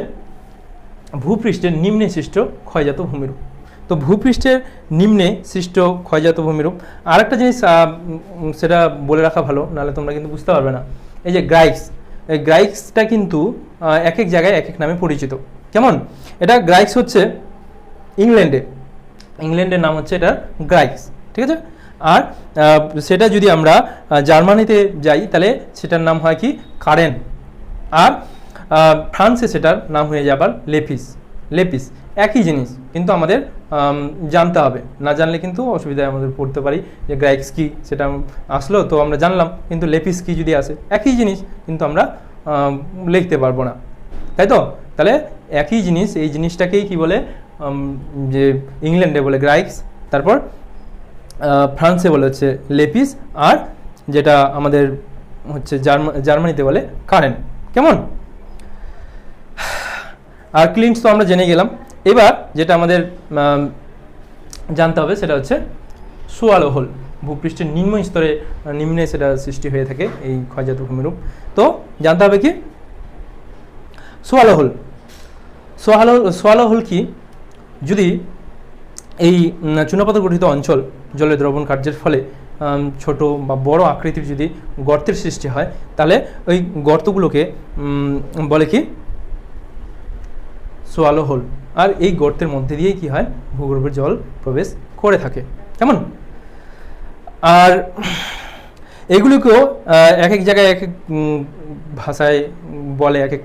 ভূপৃষ্ঠের নিম্নে সৃষ্ট ক্ষয়জাত ভূমিরূপ। তো ভূপৃষ্ঠের নিম্নে সৃষ্ট ক্ষয়জাত ভূমিরূপ, আর একটা জিনিস সেটা বলে রাখা ভালো, নাহলে তোমরা কিন্তু বুঝতে পারবে না। এই যে গ্রাইক্স, এই গ্রাইক্সটা কিন্তু এক এক জায়গায় এক এক নামে পরিচিত, কেমন। এটা গ্রাইক্স হচ্ছে ইংল্যান্ডের নাম হচ্ছে এটা গ্রাইক্স, ঠিক আছে। আর সেটা যদি আমরা জার্মানিতে যাই তাহলে সেটার নাম হয় কি, কারেন। আর ফ্রান্সে সেটার নাম হয়ে যায় আবার লেপিস, একই জিনিস, কিন্তু আমাদের জানতে হবে, না জানলে কিন্তু অসুবিধায় আমাদের পড়তে পারি যে গ্রাইক্স কি, সেটা আসলো তো আমরা জানলাম, কিন্তু লেপিস কি যদি আসে, একই জিনিস কিন্তু আমরা লিখতে পারবো না, তাই তো? তাহলে একই জিনিস, এই জিনিসটাকেই কি বলে, যে ইংল্যান্ডে বলে গ্রাইক্স, তারপর ফ্রান্সে বলে হচ্ছে লেপিস, আর যেটা আমাদের হচ্ছে জার্মানিতে বলে কারেন্ট। কেমন? আর ক্লিন্স তো আমরা জেনে গেলাম। এবার যেটা আমাদের জানতে হবে সেটা হচ্ছে সোয়ালো হোল। ভূপৃষ্ঠের নিম্ন স্তরে, নিম্নে সেটা সৃষ্টি হয়ে থাকে এই ক্ষয়জাত ভূমিরূপ। তো জানতে হবে কি সোয়ালো হোল। সোয়ালো হোল কি? যদি এই চুনাপাথর গঠিত অঞ্চল জলে দ্রবণ কার্যের ফলে ছোট বা বড় আকৃতির যদি গর্তের সৃষ্টি হয়, তাহলে ওই গর্তগুলোকে বলে কি সোয়ালো হোল। আর এই গর্তের মধ্যে দিয়েই কি হয়, ভূগর্ভের জল প্রবেশ করে থাকে। কেমন? আর এগুলিকেও এক এক জায়গায় এক এক ভাষায় বলে, এক এক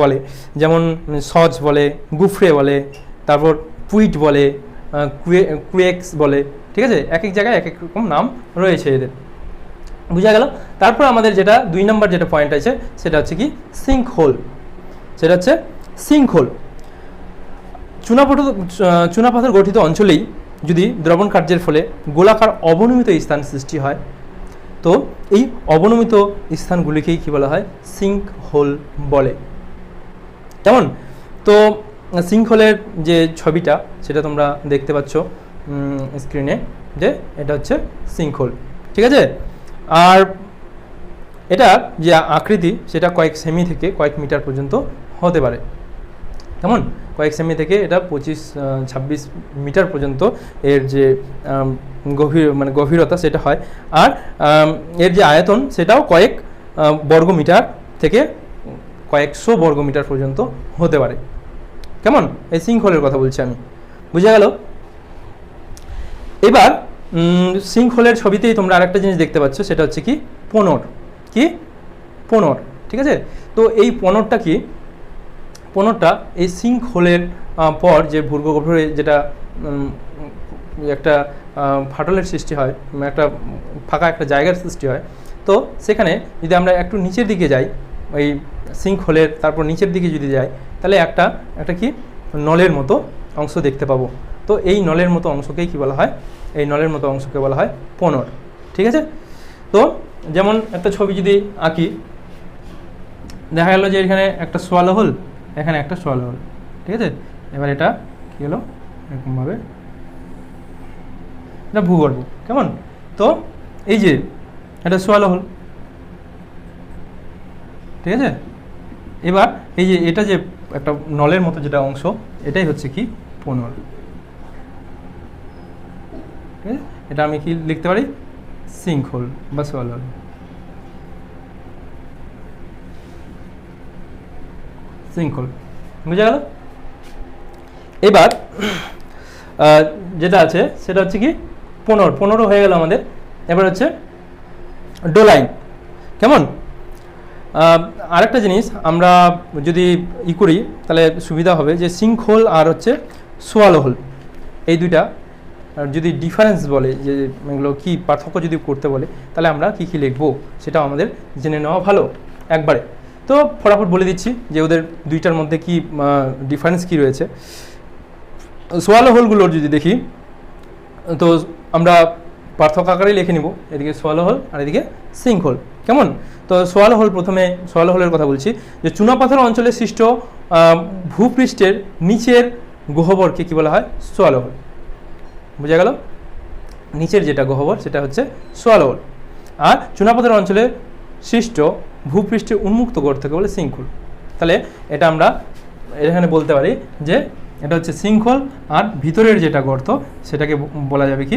বলে। যেমন সজ বলে, গুফরে বলে, তারপর পুইট বলে, কুয়েক্স বলে। ঠিক আছে, এক এক জায়গায় এক এক রকম নাম রয়েছে এদের। বুঝা গেল? তারপর আমাদের যেটা 2 নম্বর যেটা পয়েন্ট আছে সেটা হচ্ছে কি সিঙ্ক হোল। সেটা হচ্ছে সিঙ্ক হোল। চুনাপাথর গঠিত অঞ্চলেই যদি দ্রবণ কার্যের ফলে গোলাকার অবনমিত স্থান সৃষ্টি হয়, তো এই অবনমিত স্থানগুলিকেই কি বলা হয়, সিঙ্ক হোল বলে। কেমন? তো সিঙ্ক হোলের যে ছবিটা সেটা তোমরা দেখতে পাচ্ছ স্ক্রিনে, যে এটা হচ্ছে সিঙ্ক হোল। ঠিক আছে? আর এটা যে আকৃতি সেটা কয়েক সেমি থেকে কয়েক মিটার পর্যন্ত হতে পারে। কেমন? কয়েক সেমি থেকে এটা 25-26 মিটার পর্যন্ত এর যে গভীরতা সেটা হয়। আর এর যে আয়তন সেটাও কয়েক বর্গ মিটার থেকে কয়েকশো বর্গ মিটার পর্যন্ত হতে পারে। কেমন? এই সিঙ্ক হোলের কথা বলছি আমি। বুঝা গেল? এবার সিঙ্ক হোলের ছবিতেই তোমরা আরেকটা জিনিস দেখতে পাচ্ছ, সেটা হচ্ছে কি পোনর। কি পোনর? ঠিক আছে? তো এই পোনরটা কি? পোনরটা এই সিঙ্ক হোলের পর যে ভূগর্ভে যেটা একটা ফাটলের সৃষ্টি হয়, একটা ফাঁকা একটা জায়গার সৃষ্টি হয়, তো সেখানে যদি আমরা একটু নিচের দিকে যাই, ওই সিঙ্ক হোলের তারপর নিচের দিকে যদি যাই, তাহলে একটা কি নলের মতো অংশ দেখতে পাবো। তো এই নলের মতো অংশকেই কি বলা হয়? এই নলের মতো অংশকে বলা হয় পোনর। ঠিক আছে? তো যেমন একটা ছবি যদি আঁকি, দেখা গেল যে এখানে একটা সোয়ালো হোল, এখানে একটা সোয়ালো হোল। ঠিক আছে? এবার এটা কি হলো, এরকমভাবে এটা ভূগর্ভ। কেমন? তো এই যে এটা সোয়ালো হোল। ঠিক আছে? এবার এই যে এটা যে একটা নলের মতো যেটা অংশ, এটাই হচ্ছে কি পোনর। ঠিক আছে? এটা আমি কি লিখতে পারি? সিঙ্ক হোল বা সোয়ালো হোল। Sink hole. বুঝা গেল? এবার যেটা আছে সেটা হচ্ছে কি পোনরও হয়ে গেল আমাদের। এবার হচ্ছে ডোলাইন। কেমন? আরেকটা জিনিস আমরা যদি করি তাহলে সুবিধা হবে, যে সিঙ্ক হোল আর হচ্ছে সোয়ালো হোল, এই দুইটা যদি ডিফারেন্স বলে, যে এগুলো কী পার্থক্য যদি করতে বলে, তাহলে আমরা কী কী লিখবো সেটাও আমাদের জেনে নেওয়া ভালো একবারে। তো ফটাফট বলে দিচ্ছি যে ওদের দুইটার মধ্যে কি ডিফারেন্স কি রয়েছে। সোয়ালো হোলগুলোর যদি দেখি, তো আমরা পার্থক্য আকারেই লিখে নিব, এদিকে সোয়ালো হোল আর এদিকে সিঙ্ক হোল। কেমন? তো সোয়ালো হোল, প্রথমে সোয়ালো হোলের কথা বলছি, যে চুনাপাথর অঞ্চলে সৃষ্ট ভূপৃষ্ঠের নিচের গহ্বরকে কি বলা হয়? Swallow hole. বুঝা গেল? নিচের যেটা গহ্বর সেটা হচ্ছে সোয়ালো হোল। আর চুনাপাথর অঞ্চলে সৃষ্ট ভূপৃষ্ঠের উন্মুক্ত গর্তকে বলে সিঙ্ক হোল। তাহলে এটা আমরা এখানে বলতে পারি যে এটা হচ্ছে সিঙ্ক হোল, আর ভিতরের যেটা গর্ত সেটাকে বলা যাবে কি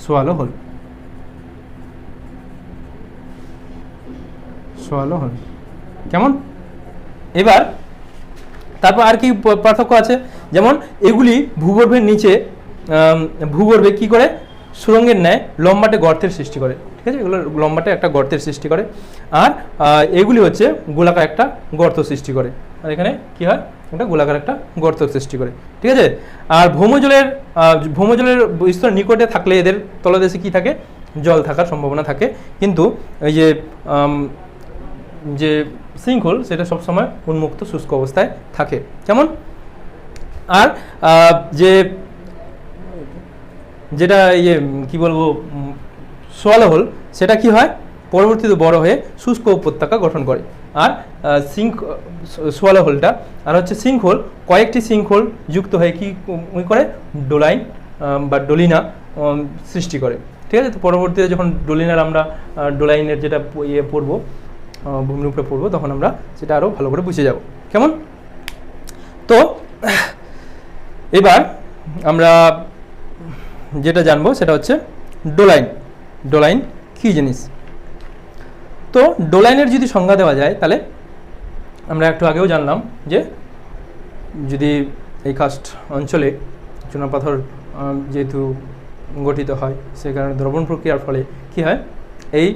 সোয়ালো হোল। Swallow whole. কেমন? এবার তারপর আর কি পার্থক্য আছে, যেমন এগুলি ভূগর্ভের নিচে ভূগর্ভে কি করে সুরঙ্গের ন্যায় লম্বাটে গর্তের সৃষ্টি করে। ঠিক আছে? এগুলো লম্বাটে একটা গর্তের সৃষ্টি করে, আর এগুলি হচ্ছে গোলাকার একটা গর্ত সৃষ্টি করে। আর এখানে কি হয়? একটা গোলাকার একটা গর্ত সৃষ্টি করে। ঠিক আছে? আর ভৌমজলের স্তর নিকটে থাকলে এদের তলদেশে কি থাকে? জল থাকার সম্ভাবনা থাকে। কিন্তু ওই যে যে শৃঙ্খল সেটা সবসময় উন্মুক্ত শুষ্ক অবস্থায় থাকে। কেমন? আর যেটা কি বলবো সোয়ালো হোল, সেটা কি হয় পরবর্তীতে বড় হয়ে শুষ্ক উপত্যকা গঠন করে। আর সোয়ালো হোলটা আর হচ্ছে সিঙ্কহোল, কয়েকটি সিঙ্কহোল যুক্ত হয়ে কি করে ডোলাইন বা ডলিনা সৃষ্টি করে। ঠিক আছে? তো পরবর্তীতে যখন আমরা ডোলাইনের যেটা পড়বো, ভূমিরূপটা পড়বো, তখন আমরা সেটা আরও ভালো করে বুঝে যাব। কেমন? তো এবার আমরা যেটা জানবো সেটা হচ্ছে ডোলাইন কী জিনিস। তো ডোলাইনের যদি সংজ্ঞা দেওয়া যায়, তাহলে আমরা একটু আগেও জানলাম যে যদি এই কাস্ট অঞ্চলে চুনাপাথর যেহেতু গঠিত হয়, সে কারণে দ্রবণ প্রক্রিয়ার ফলে কি হয়, এই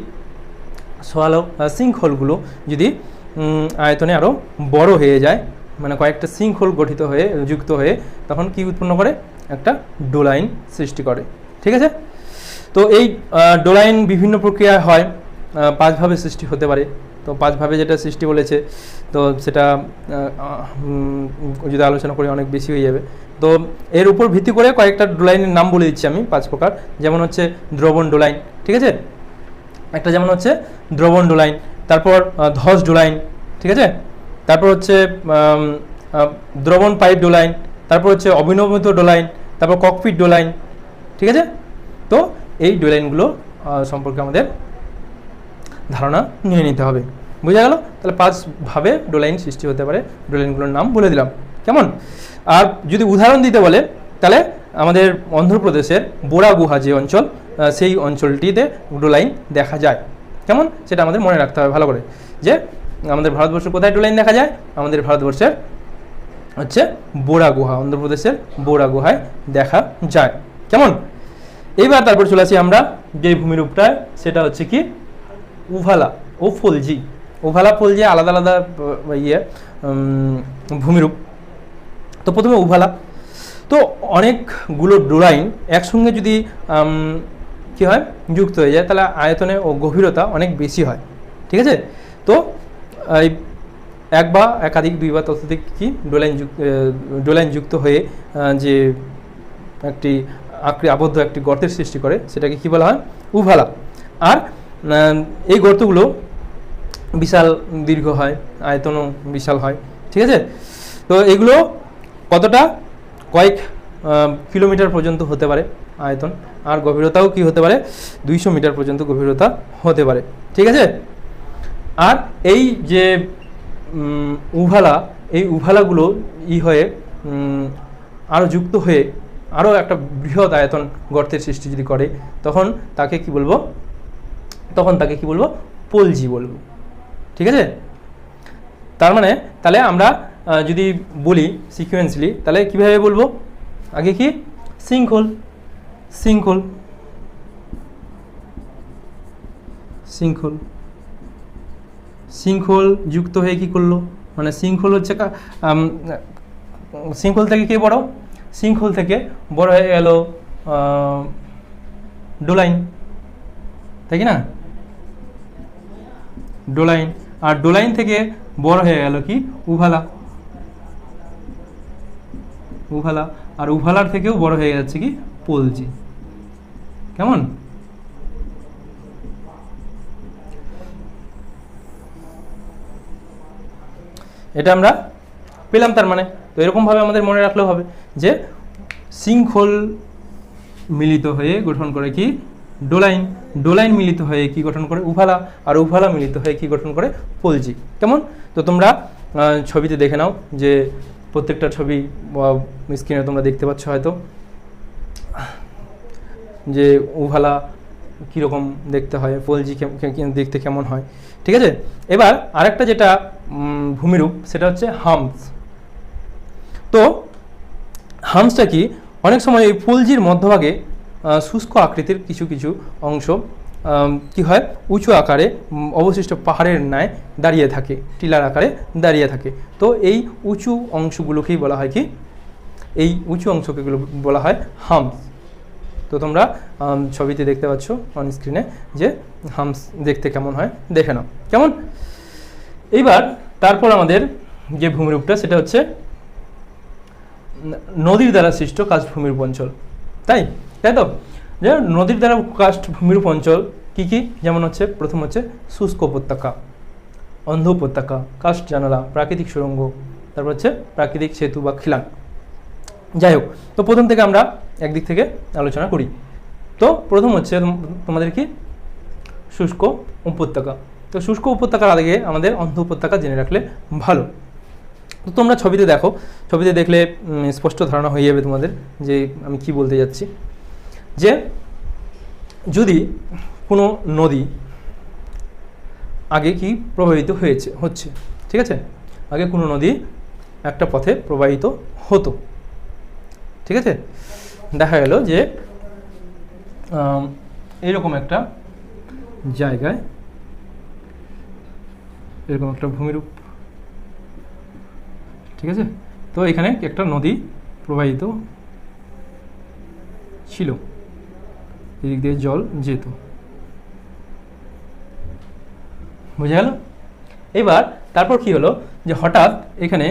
সিঙ্কহোলগুলো যদি আয়তনে আরও বড় হয়ে যায়, মানে কয়েকটা সিঙ্কহোল গঠিত হয়ে যুক্ত হয়ে তখন কি উৎপন্ন করে, একটা ডোলাইন সৃষ্টি করে। ঠিক আছে? তো এই ডোলাইন বিভিন্ন প্রক্রিয়া হয়, 5 ভাবে সৃষ্টি হতে পারে। তো 5 ভাবে যেটা সৃষ্টি বলেছে, তো সেটা যদি আলোচনা করি অনেক বেশি হয়ে যাবে। তো এর উপর ভিত্তি করে কয়েকটা ডোলাইনের নাম বলে দিচ্ছি আমি, 5 প্রকার। যেমন হচ্ছে দ্রবণ ডোলাইন, ঠিক আছে, একটা যেমন হচ্ছে দ্রবণ ডোলাইন, তারপর ধস ডোলাইন, ঠিক আছে, তারপর হচ্ছে দ্রবণ পাইপ ডোলাইন, তারপর হচ্ছে অবিনমিত ডোলাইন, তারপর ককপিট ডোলাইন। ঠিক আছে? তো এই ডোলাইনগুলো সম্পর্কে আমাদের ধারণা নিয়ে নিতে হবে। বুঝা গেল? তাহলে 5 ভাবে ডোলাইন সৃষ্টি হতে পারে, ডোলাইনগুলোর নাম বলে দিলাম। কেমন? আর যদি উদাহরণ দিতে বলে, তাহলে আমাদের অন্ধ্রপ্রদেশের বোরা গুহা যে অঞ্চল, সেই অঞ্চলটিতে ডোলাইন দেখা যায়। কেমন? সেটা আমাদের মনে রাখতে হবে ভালো করে, যে আমাদের ভারতবর্ষে কোথায় ডোলাইন দেখা যায়। আমাদের ভারতবর্ষের হচ্ছে বোরা গুহা, অন্ধ্রপ্রদেশের বোরা গুহায় দেখা যায়। কেমন? এইবার তারপর চলে আসি আমরা যে ভূমিরূপটা, সেটা হচ্ছে কি উভালা ও ফলজি। উভালা ফলজি আলাদা আলাদা ভূমিরূপ। তো প্রথমে উভালা। তো অনেকগুলো ডোলাইন একসঙ্গে যদি কি হয়, যুক্ত হয়ে যায়, তাহলে আয়তনে ও গভীরতা অনেক বেশি হয়। ঠিক আছে? তো এই এক বা একাধিক, 2 বা ততোধিক কি ডোলাইন যুক্ত হয়ে যে একটি আবদ্ধ একটি গর্তের সৃষ্টি করে, সেটাকে কি বলা হয়, উভালা। আর এই গর্তগুলো বিশাল দীর্ঘ হয়, আয়তনও বিশাল হয়। ঠিক আছে? তো এগুলো কতটা, কয়েক কিলোমিটার পর্যন্ত হতে পারে আয়তন, আর গভীরতাও কি হতে পারে, 200 মিটার পর্যন্ত গভীরতা হতে পারে। ঠিক আছে? আর এই যে উভালা, এই উভালাগুলো হয়ে আরও যুক্ত হয়ে আরও একটা বৃহৎ আয়তন গর্তের সৃষ্টি যদি করে, তখন তাকে কি বলবো, পলজি বলবো। ঠিক আছে? তার মানে তাহলে আমরা যদি বলি সিকুয়েন্সলি, তাহলে কিভাবে বলবো, আগে কি সিঙ্কহোল যুক্ত হয়ে কি করলো, মানে সিঙ্কহোল হচ্ছে সিঙ্কহোল থেকে কে বড়, সিঙ্কহোল থেকে বড় হয়ে গেল ডোলাইন, তাই কি না, ডোলাইন। আর ডোলাইন থেকে বড় হয়ে গেল কি উভালা, আর উভালার থেকেও বড় হয়ে যাচ্ছে কি পলজি। কেমন? এটা আমরা পেলাম। তার মানে তো এরকমভাবে আমাদের মনে রাখলেও হবে যে সিঙ্কহোল মিলিত হয়ে গঠন করে কি ডোলাইন মিলিত হয়ে কি গঠন করে উভালা, আর উভালা মিলিত হয়ে কি গঠন করে পলজি। কেমন? তো তোমরা ছবিতে দেখে নাও, যে প্রত্যেকটা ছবি স্ক্রিনে তোমরা দেখতে পাচ্ছ হয়তো, যে উভালা কীরকম দেখতে হয়, পলজি দেখতে কেমন হয়। ঠিক আছে? এবার আরেকটা যেটা ভূমিরূপ, সেটা হচ্ছে হাম্পস। তো হাম্পসটা কি, অনেক সময় এই পলজির মধ্যভাগে শুষ্ক আকৃতির কিছু কিছু অংশ কি হয়, উঁচু আকারে অবশিষ্ট পাহাড়ের ন্যায় দাঁড়িয়ে থাকে, টিলার আকারে দাঁড়িয়ে থাকে। তো এই উঁচু অংশগুলোকেই বলা হয় কি, এই উঁচু অংশকে বলা হয় হাম্পস। তো তোমরা ছবিতে দেখতে পাচ্ছ অন স্ক্রিনে যে হাম্পস দেখতে কেমন হয়, দেখে নাও। কেমন? এইবার তারপর আমাদের যে ভূমিরূপটা সেটা হচ্ছে নদীর দ্বারা সৃষ্ট কাস্ট ভূমিরূপ অঞ্চল, তাই তাই তো, যে নদীর দ্বারা কাস্ট ভূমিরূপ অঞ্চল কি কি, যেমন হচ্ছে প্রথম হচ্ছে শুষ্ক উপত্যকা, অন্ধ উপত্যকা, কাস্ট জানালা, প্রাকৃতিক সুড়ঙ্গ, তারপর হচ্ছে প্রাকৃতিক সেতু বা খিলান। যাই হোক, তো প্রথম থেকে আমরা একদিক থেকে আলোচনা করি। তো প্রথম হচ্ছে তোমাদের কি শুষ্ক উপত্যকা। তো শুষ্ক উপত্যকার আগে আমাদের অন্ধ উপত্যকা জেনে রাখলে ভালো। তো তোমরা ছবিতে দেখো, ছবিতে দেখলে স্পষ্ট ধারণা হয়ে যাবে তোমাদের যে আমি কি বলতে যাচ্ছি। যে যদি কোনো নদী আগে কি প্রবাহিত হচ্ছে, ঠিক আছে, আগে কোনো নদী একটা পথে প্রবাহিত হতো, ঠিক আছে, দেখা গেল যে এরকম একটা জায়গায় এরকম একটা ভূমিরূপ, ঠিক আছে, তো এখানে একটা নদী প্রবাহিত ছিল, এদিক দিয়ে জল যেত, বুঝে গেল। এবার তারপর কি হলো যে হঠাৎ এখানে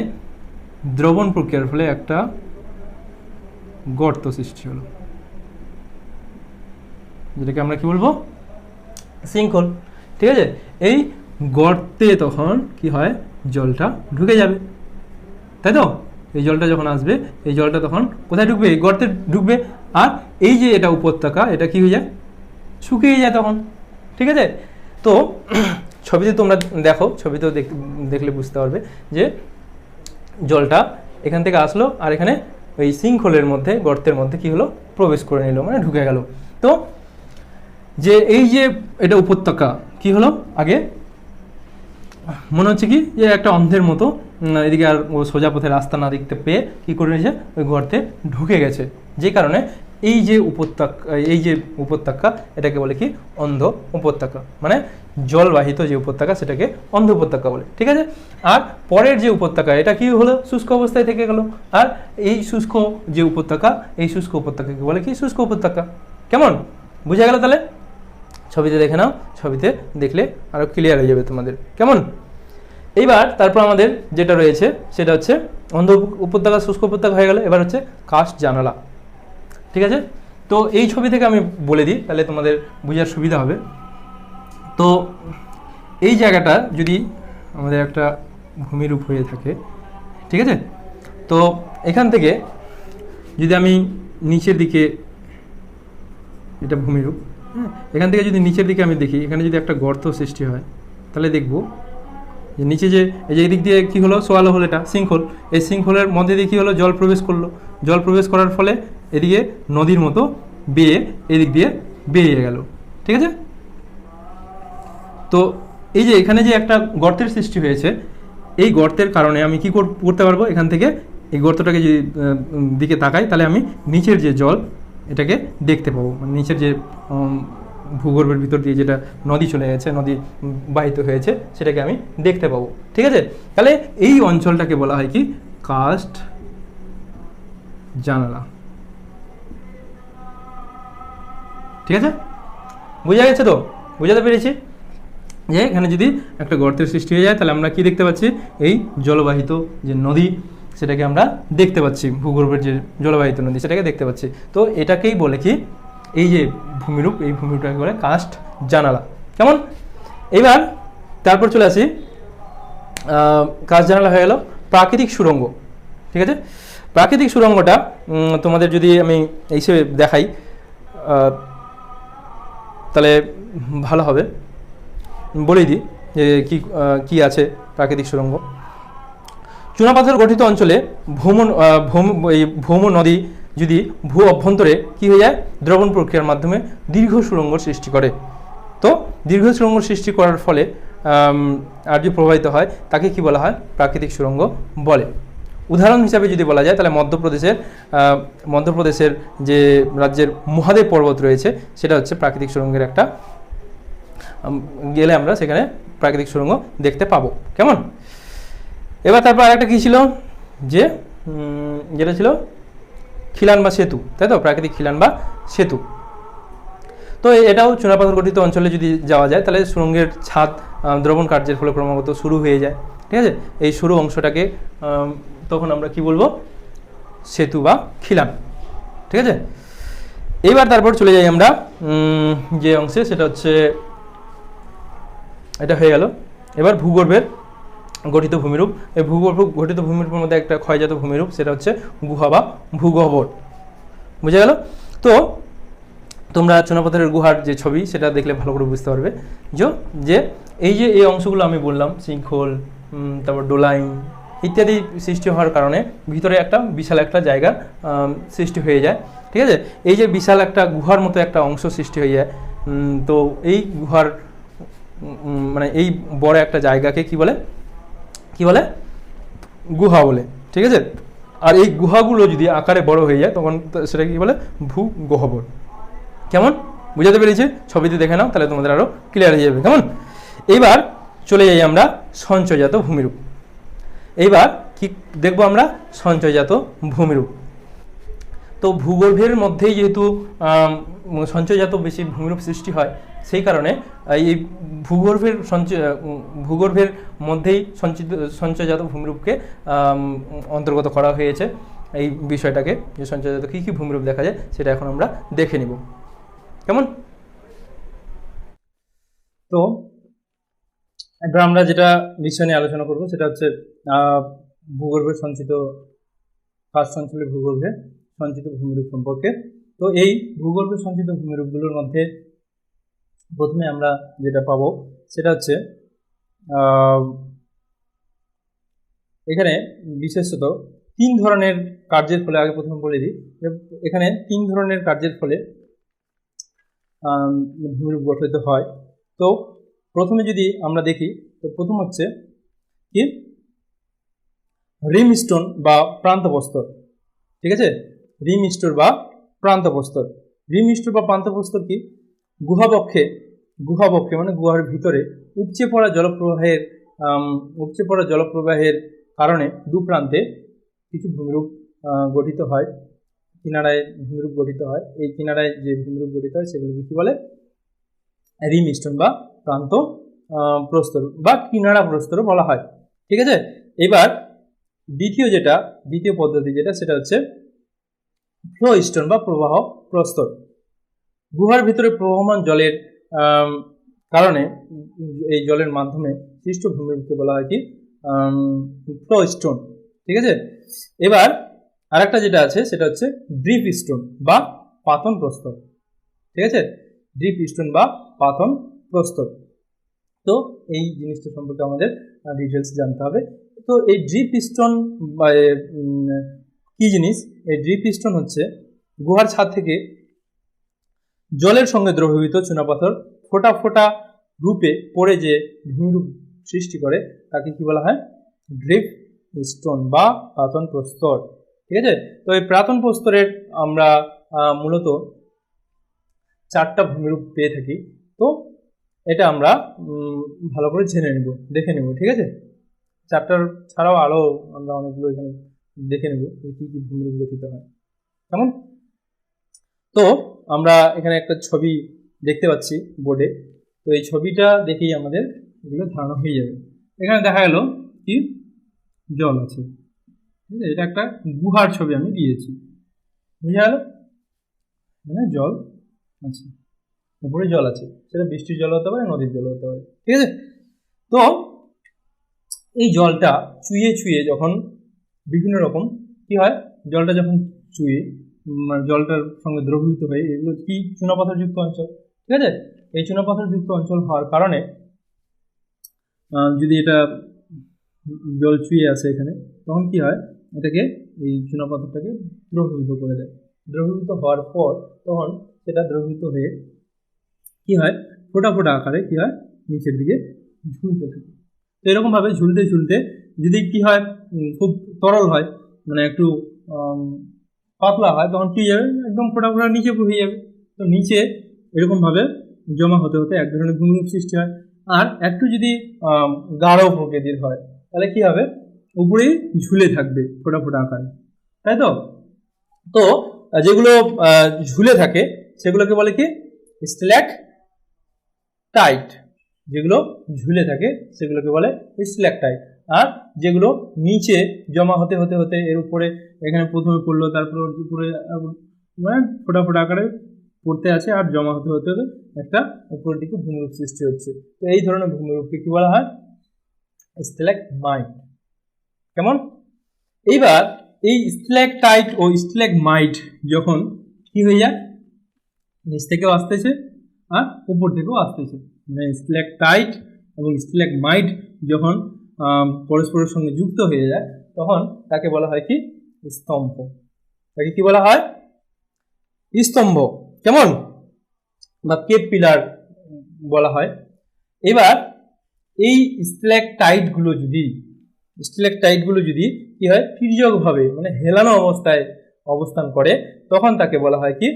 দ্রবণ প্রক্রিয়ার ফলে একটা গর্ত সৃষ্টি হলো, যেটাকে আমরা কি বলবো, সিঙ্কহোল, ঠিক আছে। এই গর্তে তখন কি হয়, জলটা ঢুকে যাবে, তাই তো। এই জলটা যখন আসবে, এই জলটা তখন কোথায় ঢুকবে, এই গর্তে ঢুকবে, আর এই যে এটা উপত্যকা, এটা কি হয়ে যায়, শুকিয়ে যায় তখন, ঠিক আছে। তো ছবিতে তোমরা দেখো, ছবিতেও দেখলে বুঝতে পারবে যে জলটা এখান থেকে আসলো আর এখানে ওই সিঙ্কহোলের মধ্যে, গর্তের মধ্যে কি হলো, প্রবেশ করে নিল, মানে ঢুকে গেল। তো যে এই যে এটা উপত্যকা কি হলো, আগে মনে হচ্ছে কি যে একটা অন্ধের মতো এদিকে আর ও সোজা পথে রাস্তা না দেখতে পেয়ে কি করে নিয়েছে, ওই গর্তে ঢুকে গেছে, যে কারণে এই যে উপত্যকা এটাকে বলে কি, অন্ধ উপত্যকা, মানে জলবাহিত যে উপত্যকা সেটাকে অন্ধ উপত্যকা বলে, ঠিক আছে। আর পরের যে উপত্যকা, এটা কি হলো, শুষ্ক অবস্থায় থেকে গেল, আর এই শুষ্ক যে উপত্যকা, এই শুষ্ক উপত্যকাকে বলে কি, শুষ্ক উপত্যকা। কেমন বুঝা গেল তাহলে? ছবিতে দেখে নাও, ছবিতে দেখলে আরো ক্লিয়ার হয়ে যাবে তোমাদের, কেমন। এইবার তারপর আমাদের যেটা রয়েছে সেটা হচ্ছে অন্ধ উপত্যকা, শুষ্ক উপত্যকা হয়ে গেল। এবার হচ্ছে কাস্ট জানালা, ঠিক আছে। তো এই ছবি থেকে আমি বলে দিই, তাহলে তোমাদের বোঝার সুবিধা হবে। তো এই জায়গাটা যদি আমাদের একটা ভূমিরূপ হয়ে থাকে, ঠিক আছে, তো এখান থেকে যদি আমি নিচের দিকে, এটা ভূমিরূপ, হ্যাঁ, এখান থেকে যদি নিচের দিকে আমি দেখি, এখানে যদি একটা গর্ত সৃষ্টি হয়, তাহলে দেখবো যে নিচে যে এই যে দিক দিয়ে কী হলো, সোয়ালো হলো, এটা সিঙ্কহোল, এই সিঙ্কহোলের মধ্যে দিয়ে কী হলো, জল প্রবেশ করলো, জল প্রবেশ করার ফলে এদিকে নদীর মতো বেয়ে এদিক দিয়ে বেরিয়ে গেল, ঠিক আছে। তো এই যে এখানে যে একটা গর্তের সৃষ্টি হয়েছে, এই গর্তের কারণে আমি কি করতে পারবো, এখান থেকে এই গর্তটাকে যদি দিকে তাকাই, তাহলে আমি নিচের যে জল এটাকে দেখতে পাবো, মানে নিচের যে ভূগর্ভের ভিতর দিয়ে যেটা নদী চলে গেছে, নদী বাহিত হয়েছে, সেটাকে আমি দেখতে পাবো, ঠিক আছে। তাহলে এই অঞ্চলটাকে বলা হয় কি, কাস্ট জানালা, ঠিক আছে। বোঝা গেছে তো, বোঝাতে পেরেছি যে এখানে যদি একটা গর্তের সৃষ্টি হয়ে যায়, তাহলে আমরা কি দেখতে পাচ্ছি, এই জলবাহিত যে নদী সেটাকে আমরা দেখতে পাচ্ছি, ভূগর্ভের যে জলবাহিত নদী সেটাকে দেখতে পাচ্ছি। তো এটাকেই বলে কি, এই যে ভূমিরূপ, এই ভূমিরূপটাকে বলে কাস্ট জানালা, কেমন। এবার তারপর চলে আসি, কাস্ট জানালা হয়ে গেল, প্রাকৃতিক সুড়ঙ্গ, ঠিক আছে। প্রাকৃতিক সুড়ঙ্গটা তোমাদের যদি আমি এই হিসেবে দেখাই তাহলে ভালো হবে, বলেই দিই যে কি আছে প্রাকৃতিক সুড়ঙ্গ। চুনাপাথর গঠিত অঞ্চলে ভৌম নদী যদি ভূ অভ্যন্তরে কি হয়ে যায়, দ্রবণ প্রক্রিয়ার মাধ্যমে দীর্ঘ সুড়ঙ্গ সৃষ্টি করে। তো দীর্ঘ সুড়ঙ্গ সৃষ্টি করার ফলে আর যে প্রবাহিত হয় তাকে কি বলা হয়, প্রাকৃতিক সুড়ঙ্গ বলে। উদাহরণ হিসাবে যদি বলা যায়, তাহলে মধ্যপ্রদেশের যে রাজ্যের মহাদেব পর্বত রয়েছে, সেটা হচ্ছে প্রাকৃতিক সুড়ঙ্গের একটা, গেলে আমরা সেখানে প্রাকৃতিক সুড়ঙ্গ দেখতে পাবো, কেমন। এবার তারপর আরেকটা কী ছিল, যেটা ছিল খিলান বা সেতু, তাই তো, প্রাকৃতিক খিলান বা সেতু। তো এটাও চুনাপাথর গঠিত অঞ্চলে যদি যাওয়া যায়, তাহলে সুড়ঙ্গের ছাদ দ্রবণ কার্যের ফলে ক্রমাগত শুরু হয়ে যায়, ঠিক আছে। এই সরু অংশটাকে তখন আমরা কি বলবো, সেতু বা খিলান, ঠিক আছে। এইবার তারপর চলে যাই আমরা যে অংশে, সেটা হচ্ছে এটা হয়ে গেল। এবার ভূগর্ভের গঠিত ভূমিরূপ। এই ভূগর্ভ গঠিত ভূমিরূপের মধ্যে একটা ক্ষয়জাত ভূমিরূপ, সেটা হচ্ছে গুহা বা ভূগহ্বর, বুঝে গেল। তো তোমরা চুনাপাথরের গুহার যে ছবি সেটা দেখলে ভালো করে বুঝতে পারবে যে এই অংশগুলো আমি বললাম, শৃঙ্খল, তারপর ডোলাইন ইত্যাদি সৃষ্টি হওয়ার কারণে ভিতরে একটা বিশাল একটা জায়গা সৃষ্টি হয়ে যায়, ঠিক আছে। এই যে বিশাল একটা গুহার মতো একটা অংশ সৃষ্টি হয়ে যায়, তো এই গুহার মানে এই বড় একটা জায়গাকে কি বলে গুহা বলে, ঠিক আছে। আর এই গুহাগুলো যদি আকারে বড় হয়ে যায় তখন সেটা কি বলে, ভূগহ্বর। কেমন বুঝাতে পেরেছি? ছবিতে দেখে নাও, তাহলে তোমাদের আরও ক্লিয়ার হয়ে যাবে। কেমন? এইবার চলে যাই আমরা সঞ্চয়জাত ভূমিরূপ। এইবার কি দেখবো আমরা, সঞ্চয়জাত ভূমিরূপ। তো ভূগর্ভের মধ্যেই যেহেতু সঞ্চয়জাত বেশি ভূমিরূপ সৃষ্টি হয়, সেই কারণে এই ভূগর্ভের মধ্যেই সঞ্চয়জাত ভূমিরূপকে অন্তর্গত করা হয়েছে। এই বিষয়টাকে, যে সঞ্চয়জাত কী কী ভূমিরূপ দেখা যায় সেটা এখন আমরা দেখে নিব। কেমন? তো এবার আমরা যেটা বিষয় নিয়ে আলোচনা করব সেটা হচ্ছে ভূগর্ভের ফার্স্ট অঞ্চলের ভূগর্ভে সঞ্চিত ভূমিরূপ সম্পর্কে। তো এই ভূগর্ভে সঞ্চিত ভূমিরূপগুলোর মধ্যে প্রথমে আমরা যেটা পাবো সেটা হচ্ছে এখানে বিশেষত 3 ধরনের কার্যের ফলে, আগে প্রথমে বলে দিই, এখানে 3 ধরনের কার্যের ফলে ভূমিরূপ গঠিত হয়। তো প্রথমে যদি আমরা দেখি, তো প্রথম হচ্ছে কি, রিমস্টোন বা প্রান্তপ্রস্তর, ঠিক আছে। রিমস্টোর বা প্রান্তপ্রস্তর। রিমস্টোর বা প্রান্তপ্রস্তর কি, গুহাবক্ষে মানে গুহার ভিতরে উপচে পড়া জলপ্রবাহের কারণে দু প্রান্তে কিছু ভূমিরূপ গঠিত হয়, কিনারায় ভূমিরূপ গঠিত হয়। এই কিনারায় যে ভূমিরূপ গঠিত হয় সেগুলোকে কি বলে, রিমস্টোন বা প্রান্ত প্রস্তর বা কিনারা প্রস্তর বলা হয়, ঠিক আছে। এবার দ্বিতীয় পদ্ধতি যেটা, সেটা হচ্ছে ফ্লো স্টোন বা প্রবাহ প্রস্তর। গুহার ভিতরে প্রবহমান জলের কারণে, এই জলের মাধ্যমে সৃষ্ট ভূমিরূপকে বলা হয় কি, ফ্লো স্টোন, ঠিক আছে। এবার আরেকটা যেটা আছে সেটা হচ্ছে ড্রিপ স্টোন বা পাতন প্রস্তর, ঠিক আছে। ড্রিপ স্টোন বা পাতন প্রস্তর। তো এই জিনিসটা সম্পর্কে আমাদের ডিটেলস জানতে হবে। তো এই ড্রিপ স্টোন কি জিনিস? এই ড্রিপ স্টোন হচ্ছে গুহার ছাদ থেকে জলের সঙ্গে দ্রবীভূত চুনাপাথর ফোঁটা ফোঁটা রূপে পড়ে যে ভূমিরূপ সৃষ্টি করে তাকে কি বলা হয়, ড্রিপ স্টোন বা পাতন প্রস্তর, ঠিক আছে। তো এই পাতন প্রস্তরের আমরা মূলত 4টা ভূমিরূপ পেয়ে থাকি। তো এটা আমরা ভালো করে দেখে নেব, ঠিক আছে। 4টার ছাড়াও আরও আমরা অনেকগুলো এখানে দেখে নেব কি কি ভূমিরূপ গঠিত হয়। কেমন? তো আমরা এখানে একটা ছবি দেখতে পাচ্ছি বোর্ডে। তো এই ছবিটা দেখেই আমাদের এগুলো ধারণা হয়ে যাবে। এখানে দেখা গেল কি, জল আছে, ঠিক আছে। এটা একটা গুহার ছবি আমি দিয়েছি, বুঝে গেল, মানে জল আছে, উপরে জল আছে, সেটা বৃষ্টির জল হতে পারে, নদীর জল হতে পারে, ঠিক আছে। তো এই জলটা চুইয়ে যখন বিভিন্ন রকম কি হয়, জলটা যখন জলটার সঙ্গে দ্রবীভূত হয়ে, এগুলো কি চুনাপাথরযুক্ত অঞ্চল, ঠিক আছে। এই চুনাপাথরযুক্ত অঞ্চল হওয়ার কারণে যদি এটা জল চুইয়ে আসে এখানে, তখন কি হয়, এটাকে এই চুনাপাথরটাকে দ্রবীভূত করে দেয়। দ্রবীভূত হওয়ার পর তখন সেটা দ্রবীভূত হয়ে কি হয়, ফোঁটা ফোঁটা আকারে কি হয়, নিচের দিকে ঝুলতে থাকে। তো এরকমভাবে ঝুলতে যদি কি হয়, খুব তরল হয়, মানে একটু পাতলা হয়, তখন কি যাবে, একদম ফোঁটা ফোঁটা নিচে বসে যাবে। তো নিচে এরকমভাবে জমা হতে এক ধরনের ভূমিরূপ সৃষ্টি হয়। আর একটু যদি গাঢ় প্রকৃতির হয় তাহলে কি হবে, উপরেই ঝুলে থাকবে ফোঁটা ফোঁটা আকারে, তাই তো। তো যেগুলো ঝুলে থাকে সেগুলোকে বলে কি, স্ট্যালাকটাইট, যেগুলো ঝুলে থাকে সেগুলোকে বলে স্ট্যালাকটাইট। আর যেগুলো নিচে জমা হতে হতে হতে এর উপরে এখানে প্রথমে পড়লো, তারপরে ওর উপরে মানে ফোটা ফোটা আকারে পড়তে আছে আর জমা হতে হতে হতে একটা উপরের দিকে ভূমিরূপ সৃষ্টি হচ্ছে। তো এই ধরনের ভূমিরূপকে কি বলা হয়? স্ট্যালাকমাইট। কেমন? এইবার এই স্ট্যালাকটাইট ও স্ট্যালাকমাইট যখন কি হয়ে যায়, নিচ থেকেও আসতেছে আর উপর থেকেও আসতেছে, মানে স্ট্যালাকটাইট এবং স্ট্যালাকমাইট যখন পরস্পরের সঙ্গে যুক্ত হয়ে যায় তখন তাকে বলা হয় কি? স্তম্ভ। তাকে কি বলা হয়? স্তম্ভ। কেমন? বা কেপ পিলার বলা হয়। এবার এই স্ট্যালাকটাইটগুলো যদি কি হয়, তির্যকভাবে মানে হেলানো অবস্থায় অবস্থান করে তখন তাকে বলা হয় কি?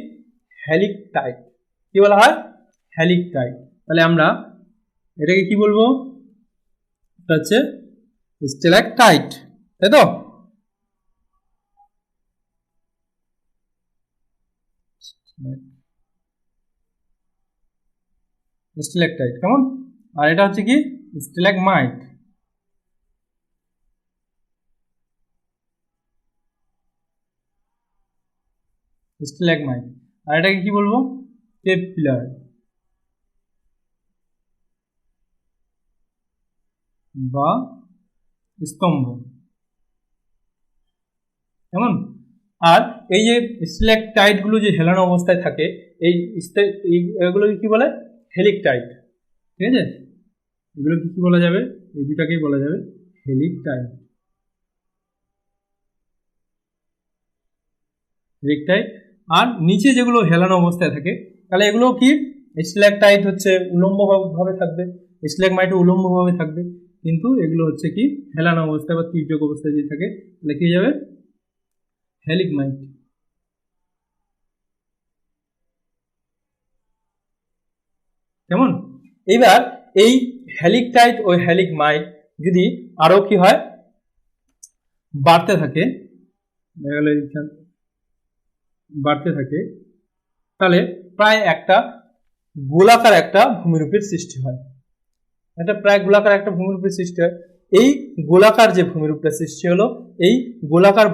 হেলিকটাইট। কি বলা হয়? হেলিকটাইট। তাহলে আমরা এটাকে কি বলবো? এটা হচ্ছে স্ট্যালাকটাইট, তাই তো? স্ট্যালাকটাইট। কেমন? আর এটা হচ্ছে কি? স্ট্যালাকমাইট। স্ট্যালাকমাইট। আর এটাকে কি বলবো? কেপ পিলার বা স্তম্ভ। কেমন? আর এই যে স্ট্যালাকটাইট গুলো যে হেলানো অবস্থায় থাকে এগুলোকে কি বলে? হেলিকটাইট। ঠিক আছে, এগুলোকে কি বলা যাবে? এই দুটাকেই বলা যাবে হেলিকটাইট। হেলিকটাইট। আর নিচে যেগুলো হেলানো অবস্থায় থাকে তাহলে এগুলো কি? স্ট্যালাকটাইট হচ্ছে উলম্ব ভাবে থাকবে, স্ট্যালাকমাইট উলম্ব ভাবে থাকবে, কিন্তু এগুলো হচ্ছে কি? হেলানো অবস্থায় বা তির্যক অবস্থায় যদি থাকে তাহলে কি হয়ে যাবে? হেলিকমাইট। কেমন? এবার এই হেলিকটাইট ও হেলিকমাইট যদি আরো কি হয়, বাড়তে থাকে, তাহলে প্রায় একটা গোলাকার একটা ভূমিরূপের সৃষ্টি হয়। এটা প্রায় গোলাকার একটা ভূমিরূপের সৃষ্টি হয়। এই গোলাকার যে ভূমিরূপটা সৃষ্টি হলো, এই গোলাকার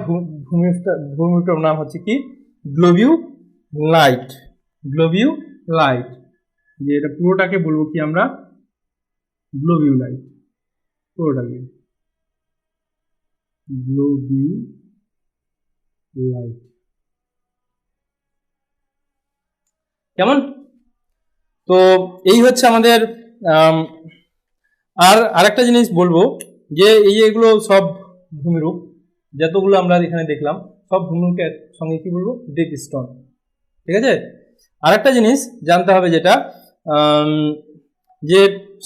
ভূমিরূপটার নাম হচ্ছে কি? গ্লোবিউলাইট। গ্লোবিউলাইট। যে এটা পুরোটাকে বলবো কি আমরা? গ্লোবিউলাইট। পুরোটাকে গ্লোবিউলাইট। কেমন? তো এই হচ্ছে আমাদের আর আরেকটা জিনিস বলবো যে এই যে এগুলো সব ভূমিরূপ যতগুলো আমরা এখানে দেখলাম সব ভূমিরূপের সঙ্গে কি বলবো? Drip stone. ঠিক আছে, আরেকটা জিনিস জানতে হবে যেটা যে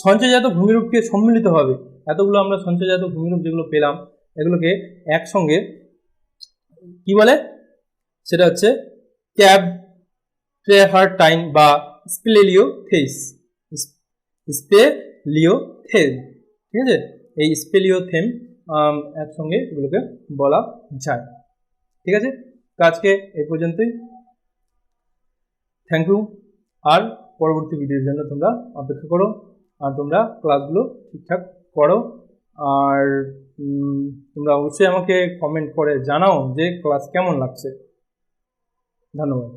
সঞ্চয়জাত ভূমিরূপকে সম্মিলিতভাবে এতগুলো আমরা সঞ্চয়জাত ভূমিরূপ যেগুলো পেলাম এগুলোকে একসঙ্গে কি বলে? সেটা হচ্ছে ক্যাব ট্রেহারটাইন বা স্পেলিওথেস। স্পেলিওথেম। ঠিক আছে, এই স্পেলিওথেম একসঙ্গে এগুলোকে বলা যায়। ঠিক আছে, তো আজকে এই পর্যন্তই। Thank you. আর পরবর্তী ভিডিওর জন্য তোমরা অপেক্ষা করো আর তোমরা ক্লাসগুলো ঠিকঠাক করো। আর তোমরা অবশ্যই আমাকে কমেন্ট করে জানাও যে ক্লাস কেমন লাগছে। ধন্যবাদ।